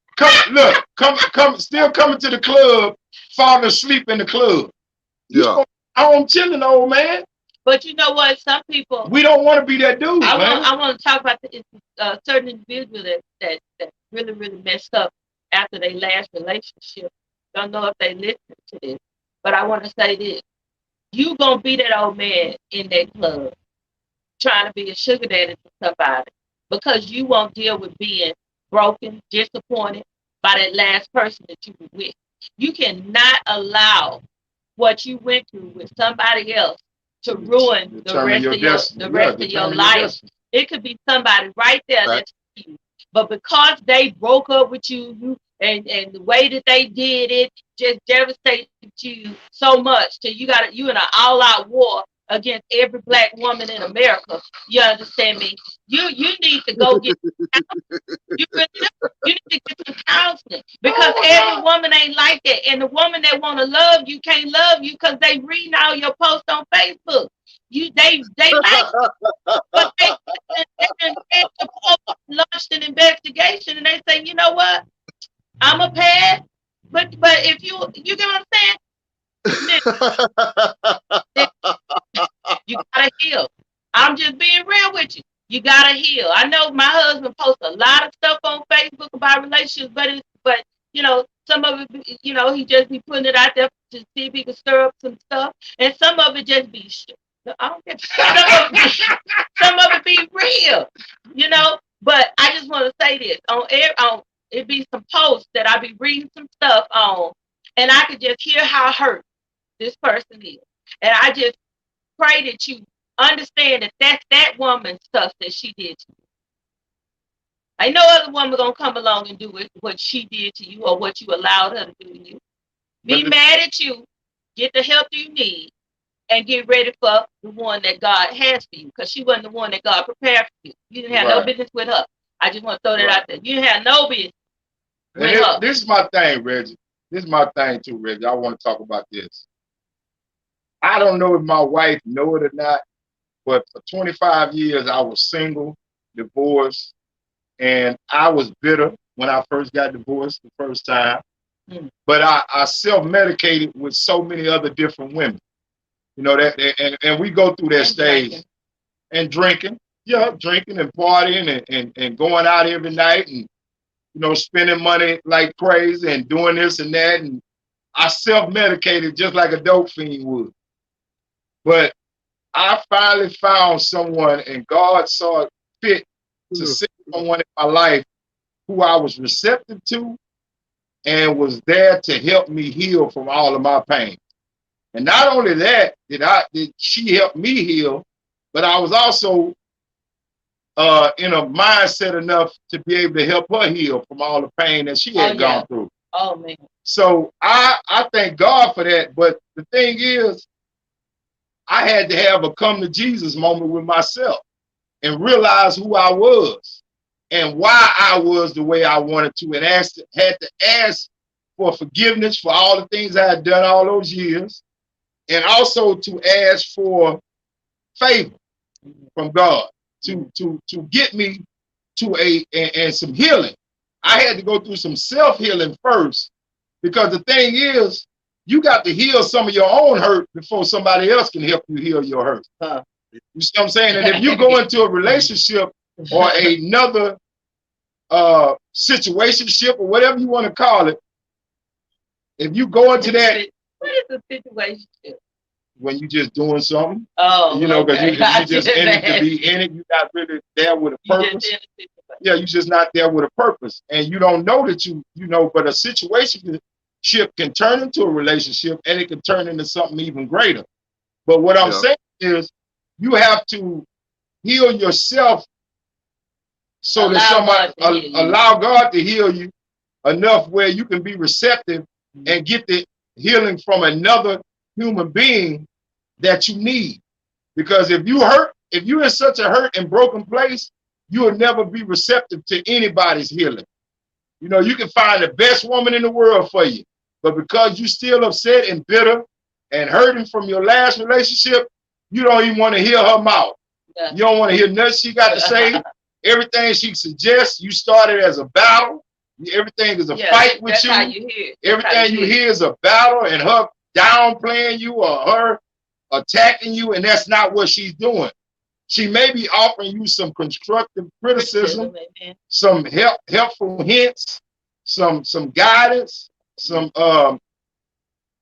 Still coming to the club, falling asleep in the club. Yeah. I'm chilling, old man. But you know what? Some people, we don't want to be that dude. I want to talk about certain individuals that really, really messed up after their last relationship. Don't know if they listen to this, but I want to say this. You gonna be that old man in that club trying to be a sugar daddy to somebody, because you won't deal with being broken, disappointed by that last person that you were with. You cannot allow what you went through with somebody else to ruin the rest of your life. It could be somebody right there that's you, but because they broke up with you and the way that they did it just devastated you so much till you in an all-out war against every black woman in America. You understand me? You need to go get you really do. You need to get some counseling because every woman ain't like that. And the woman that want to love you can't love you because they reading all your posts on Facebook. They like but they launched an investigation and they say, you know what? I'm a pass. But if you get what I'm saying? You gotta heal. I'm just being real with you. You gotta heal. I know my husband posts a lot of stuff on Facebook about relationships, but you know, some of it, you know, he just be putting it out there to see if he can stir up some stuff, and some of it just be I don't get some of it be real, you know. But I just want to say this on it be some posts that I be reading some stuff on, and I could just hear how hurt this person is, and I just pray that you understand that that's that woman's stuff that she did to you. Ain't no other woman gonna come along and do what she did to you or what you allowed her to do to you. Be mad at you, get the help you need, and get ready for the one that God has for you, because she wasn't the one that God prepared for you. You didn't have no business with her. I just want to throw that out there. You didn't have no business with her. This is my thing, Reggie. This is my thing too, Reggie. I want to talk about this. I don't know if my wife know it or not, but for 25 years I was single, divorced, and I was bitter when I first got divorced the first time. But I self-medicated with so many other different women. You know, that and we go through that stage. And drinking. Yeah, drinking and partying and going out every night and, you know, spending money like crazy and doing this and that. And I self-medicated just like a dope fiend would. But I finally found someone, and God saw it fit to send someone in my life who I was receptive to and was there to help me heal from all of my pain. And not only that, did she help me heal, but I was also in a mindset enough to be able to help her heal from all the pain that she had gone through. Oh, man. So I thank God for that. But the thing is, I had to have a come to Jesus moment with myself and realize who I was and why I was the way I wanted to, and had to ask for forgiveness for all the things I had done all those years, and also to ask for favor from God to get me to and some healing. I had to go through some self-healing first, because the thing is, you got to heal some of your own hurt before somebody else can help you heal your hurt. You see what I'm saying? And if you go into a relationship or another situationship or whatever you want to call it, if you go into that, what is a situationship? When you just doing something, you know, because you just in it to be in it. You're not really there with a purpose. Yeah, you're just not there with a purpose, and you don't know that you know. But a situationship can turn into a relationship, and it can turn into something even greater. But what I'm saying is, you have to heal yourself so that somebody allow God to heal you enough where you can be receptive and get the healing from another human being that you need. Because if you're in such a hurt and broken place, you will never be receptive to anybody's healing. You know, you can find the best woman in the world for you, but because you're still upset and bitter and hurting from your last relationship, you don't even want to hear her mouth. You don't want to hear nothing she got to say. Everything she suggests, you started as a battle. Everything is a fight with you. How you hear. Everything you hear is a battle, and her downplaying you or her attacking you, and that's not what she's doing. She may be offering you some constructive criticism, some helpful hints, some guidance, some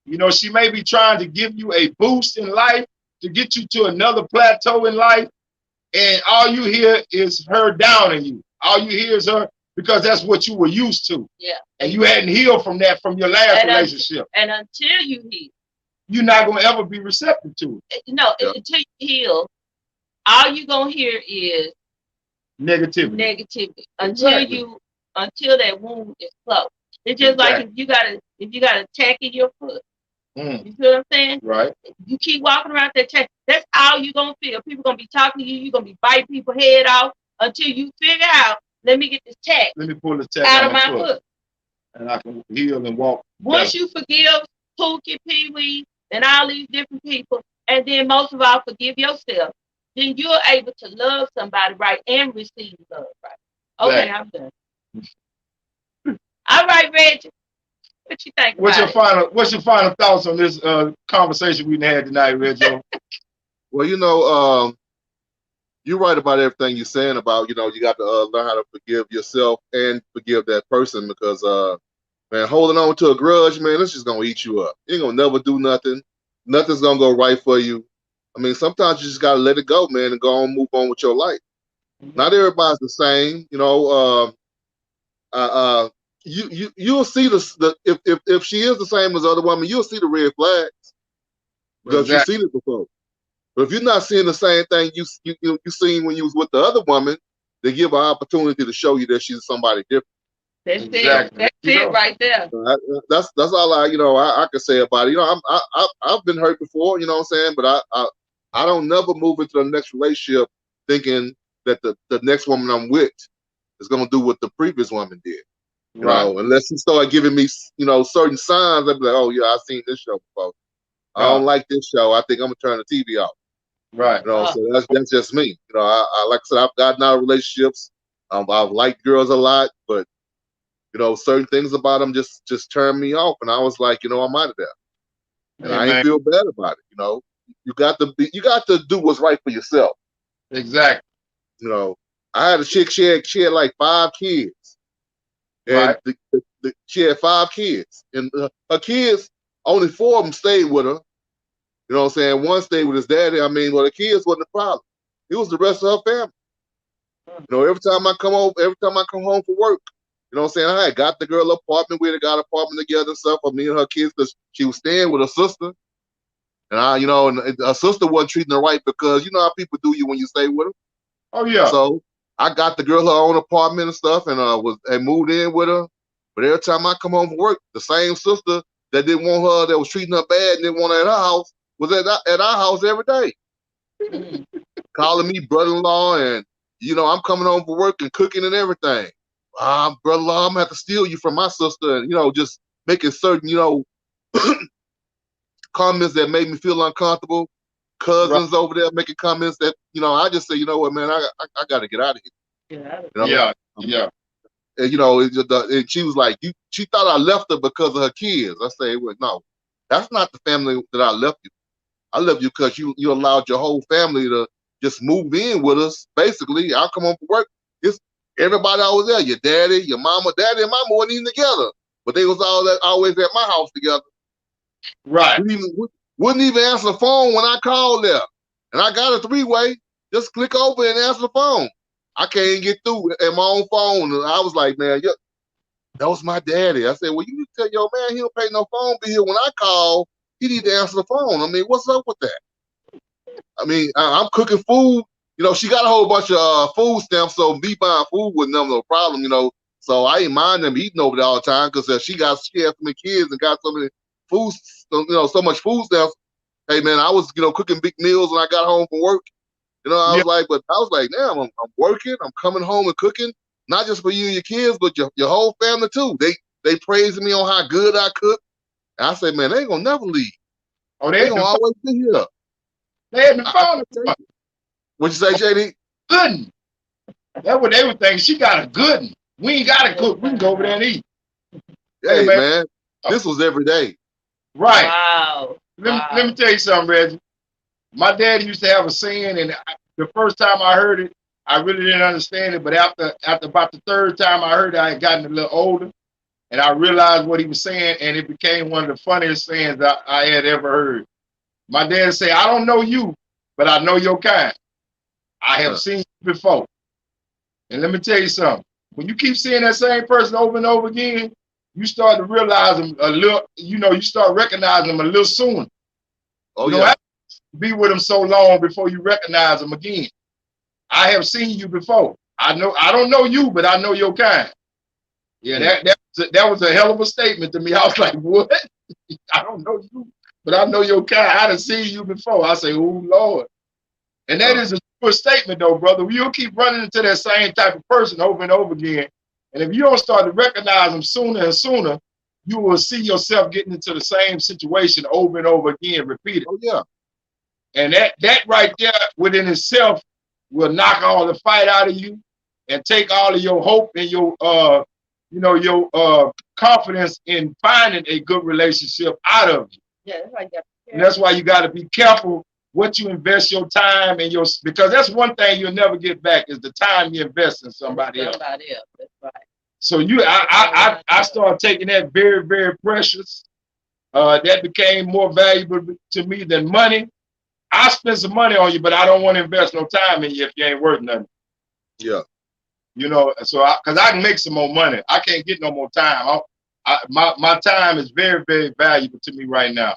you know, she may be trying to give you a boost in life to get you to another plateau in life, and all you hear is her downing you. All you hear is her, because that's what you were used to. Yeah. And you hadn't healed from that from your last relationship. And until you heal, you're not going to ever be receptive to it. No, until you heal, all you're going to hear is negativity. Until that wound is closed. It's just like if you got a tack in your foot. You see what I'm saying? Right. You keep walking around that tack. That's how you gonna feel. People gonna be talking to you. You're gonna be biting people's head off until you figure out. Let me get this tack Let me pull the tag out out of my foot, foot. and I can heal and walk. Once better. you forgive Pookie, Pee Wee, and all these different people, and then most of all forgive yourself, then you're able to love somebody right and receive love right. Okay, Right. I'm done. All right, Reggie. What you think What's about your final thoughts on this conversation we had tonight, Reggie? Well, you're right about everything you're saying about, you got to learn how to forgive yourself and forgive that person because, man, holding on to a grudge, man, it's just going to eat you up. You ain't going to never do nothing. Nothing's going to go right for you. I mean, sometimes you just got to let it go, man, and go on, move on with your life. it? Not everybody's the same, you'll see if she is the same as other women, you'll see the red flags because you've seen it before. But if you're not seeing the same thing you seen when you was with the other woman, they give her opportunity to show you that she's somebody different. That's Exactly. it. That's it right there. That's all I can say about it. I've been hurt before, you know what I'm saying, but I don't never move into the next relationship thinking that the next woman I'm with is gonna do what the previous woman did. You know, unless you start giving me, certain signs, I'd be like, oh yeah, I've seen this show before. I don't like this show. I think I'm gonna turn the TV off. Right. So that's just me. I like I said, I've gotten out of relationships. I've liked girls a lot, but certain things about them just turned me off, and I was like, I'm out of there, and I ain't feel bad about it. You got to do what's right for yourself. Exactly. I had a chick. She had like 5 kids, and she had 5 kids, and her kids, only 4 of them stayed with her. You know what I'm saying? One stayed with his daddy. I mean, well, the kids wasn't the problem. It was the rest of her family. Every time I come home for work, you know what I'm saying? I had got the girl an apartment. We had got an apartment together and stuff for me and her kids because she was staying with her sister. And and her sister wasn't treating her right because you know how people do you when you stay with them. Oh yeah. So I got the girl her own apartment and stuff and moved in with her. But every time I come home from work, the same sister that didn't want her, that was treating her bad and didn't want her at her house, was at our house every day. Calling me brother-in-law and, I'm coming home from work and cooking and everything. Brother-in-law, I'm going to have to steal you from my sister and, just making certain, comments that made me feel uncomfortable. Cousins over there making comments that, I just say, you know what, man, I got to get out of here. Yeah. And, and she was like, she thought I left her because of her kids. I say, well, no, that's not the family that I left you. I left you because you allowed your whole family to just move in with us. Basically, I come home from work. It's everybody always there. Your daddy, your mama, daddy and mama weren't even together. But they was always at my house together. Right. Wouldn't even answer the phone when I called there. And I got a 3-way. Just click over and answer the phone. I can't get through at my own phone. And I was like, man, that was my daddy. I said, well, you need to tell your man he don't pay no phone bill here. When I call, he need to answer the phone. I mean, what's up with that? I mean, I'm cooking food. She got a whole bunch of food stamps, so me buying food was never no problem, So I ain't mind them eating over there all the time because she had so many kids and got so many food, so much food stamps. Hey, man, I was, cooking big meals when I got home from work. I was like, damn, I'm working. I'm coming home and cooking, not just for you and your kids, but your whole family too. They praising me on how good I cook. And I said, man, they ain't gonna never leave. Oh, they gonna always be here. They had the phone. What'd you say, JD? Good. That's what they were thinking. She got a good one. We ain't gotta cook. We can go over there and eat. Hey, man, this was every day. Right. Wow. Let me tell you something, Reggie. My dad used to have a saying, and the first time I heard it, I really didn't understand it. But after about the 3rd time I heard it, I had gotten a little older, and I realized what he was saying, and it became one of the funniest sayings I had ever heard. My dad said, I don't know you, but I know your kind. I have seen you before. And let me tell you something. When you keep seeing that same person over and over again, you start to realize them a little, you start recognizing them a little sooner. Oh, you don't have to be with them so long before you recognize them again. I have seen you before. I don't know you, but I know your kind. Yeah, that was a hell of a statement to me. I was like, what? I don't know you, but I know your kind. I done seen you before. I say, oh, Lord. And that is a true statement, though, brother. You'll keep running into that same type of person over and over again. And if you don't start to recognize them sooner and sooner, you will see yourself getting into the same situation over and over again, repeated. Oh yeah. And that right there within itself will knock all the fight out of you and take all of your hope and your confidence in finding a good relationship out of you. Yeah, that's why you got to be And that's why you got to be careful what you invest your time and because that's one thing you'll never get back is the time you invest in somebody else. That's right. So I started taking that very, very precious. That became more valuable to me than money. I spend some money on you, but I don't want to invest no time in you if you ain't worth nothing. Yeah. You know, so because I can make some more money. I can't get no more time. My time is very, very valuable to me right now.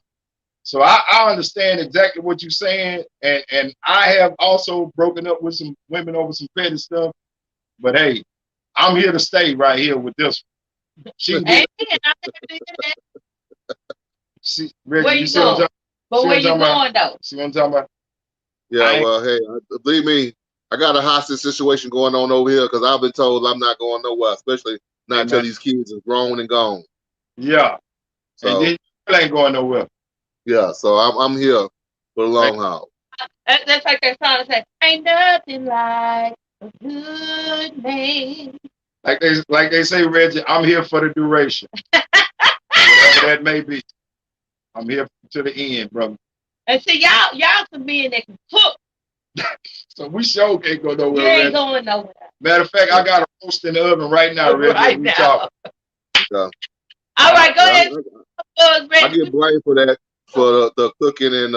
So I understand exactly what you're saying. And I have also broken up with some women over some petty stuff. But hey, I'm here to stay right here with this one. Where you going? But where you going though? See what I'm talking about? Yeah, well, hey, believe me, I got a hostage situation going on over here because I've been told I'm not going nowhere, especially not until these kids are grown and gone. Yeah. So and then you ain't going nowhere. Yeah, so I'm here for the long haul. That's like that song that says, "Ain't nothing like a good man." Like they say, Reggie, I'm here for the duration. Whatever that may be. I'm here to the end, brother. And see, y'all some men that can cook. So we sure can't go nowhere. You ain't going nowhere. Matter of fact, I got a roast in the oven right now, Reggie. Right now. Yeah. All right, go ahead. I get blamed for that, for the cooking and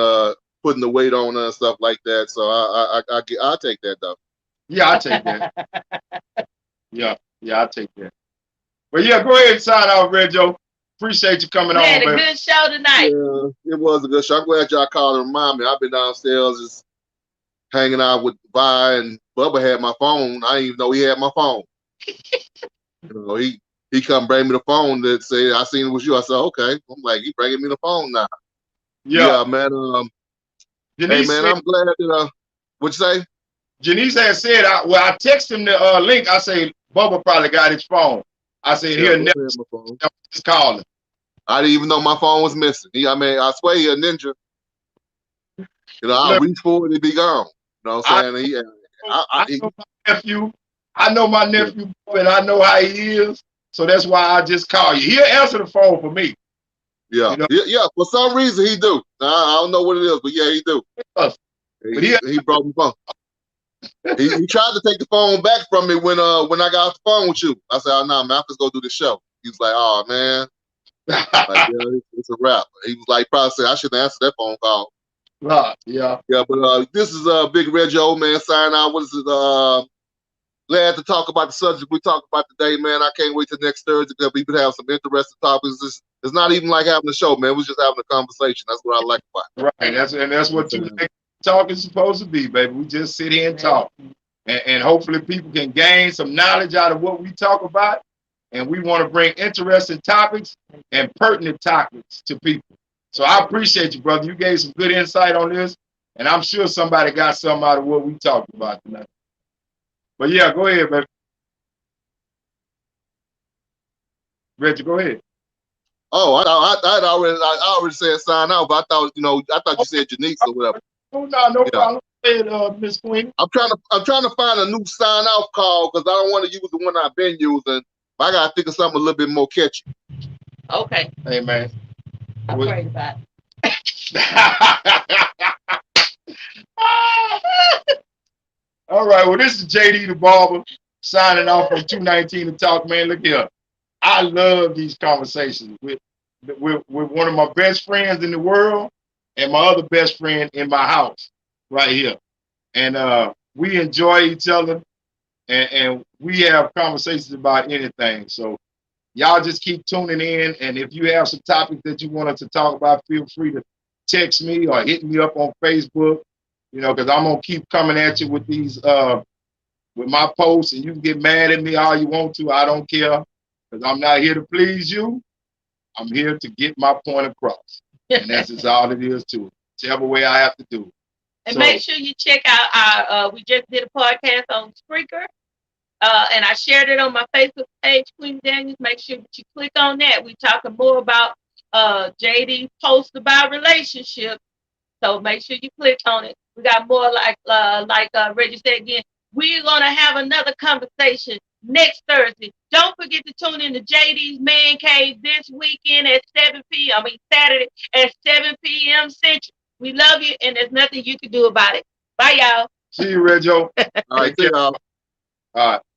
putting the weight on and stuff like that. So I'll take that though. Yeah, I take that. yeah, I take that. But yeah, go ahead and sign out, Reggie. Appreciate you coming on, man. baby. A good show tonight. Yeah, it was a good show. I'm glad y'all called and remind me. I've been downstairs just hanging out with Vi, and Bubba had my phone. I didn't even know he had my phone. You know, he come bring me the phone that said, "I seen it was you." I said, "Okay." I'm like, "He bringing me the phone now." Yeah, man. Hey, man, I'm glad that what'd you say? Janice had said, I texted him the link. I say, Bubba probably got his phone. I said, "Here, never just call him." I didn't even know my phone was missing. I swear he a ninja. You know, I'll reach for it and be gone. You know what I'm saying? I know my nephew, and I know how he is. So that's why I just call you. He'll answer the phone for me. Yeah, you know? Yeah. For some reason, he do. I don't know what it is, but yeah, he do. He brought me phone. he tried to take the phone back from me when I got off the phone with you. I said, "Oh no, man, I'm just gonna do the show." He was like, "Oh man." Like, yeah, it's a wrap. He was like, probably said I shouldn't answer that phone call. Yeah. Yeah, but this is Big Reggie, old man, signing out. What is it? Glad to talk about the subject we talked about today, man. I can't wait till next Thursday because we could have some interesting topics. It's not even like having a show, man. We're just having a conversation. That's what I like about it. Right. That's what talk is supposed to be, baby. We just sit here and talk. And hopefully people can gain some knowledge out of what we talk about. And we want to bring interesting topics and pertinent topics to people. So I appreciate you, brother. You gave some good insight on this. And I'm sure somebody got something out of what we talked about tonight. But yeah, go ahead, baby. Reggie, go ahead. Oh, I already said sign out, but I thought you said Janice or whatever. Oh, no problem. Go ahead, Miss Queen. I'm trying to find a new sign out call because I don't want to use the one I've been using. I gotta think of something a little bit more catchy. Okay. Hey, man. I'm worried about it. All right. Well, this is JD the Barber signing off from 219 to Talk, man. Look here. I love these conversations with one of my best friends in the world and my other best friend in my house right here. And we enjoy each other. And we have conversations about anything. So y'all just keep tuning in. And if you have some topics that you want us to talk about, feel free to text me or hit me up on Facebook, because I'm going to keep coming at you with these, with my posts, and you can get mad at me all you want to. I don't care, because I'm not here to please you. I'm here to get my point across. And that's just all it is to it. Whichever way I have to do it. And So- make sure you check out our, we just did a podcast on Spreaker. And I shared it on my Facebook page, Queen Daniels. Make sure that you click on that. We talking more about JD's post about relationships. So make sure you click on it. We got more like Reggie said again. We're gonna have another conversation next Thursday. Don't forget to tune in to JD's Man Cave this weekend at 7 p.m. Saturday at 7 p.m. Central. We love you, and there's nothing you can do about it. Bye, y'all. See you, Reggio. All right, see y'all. All right.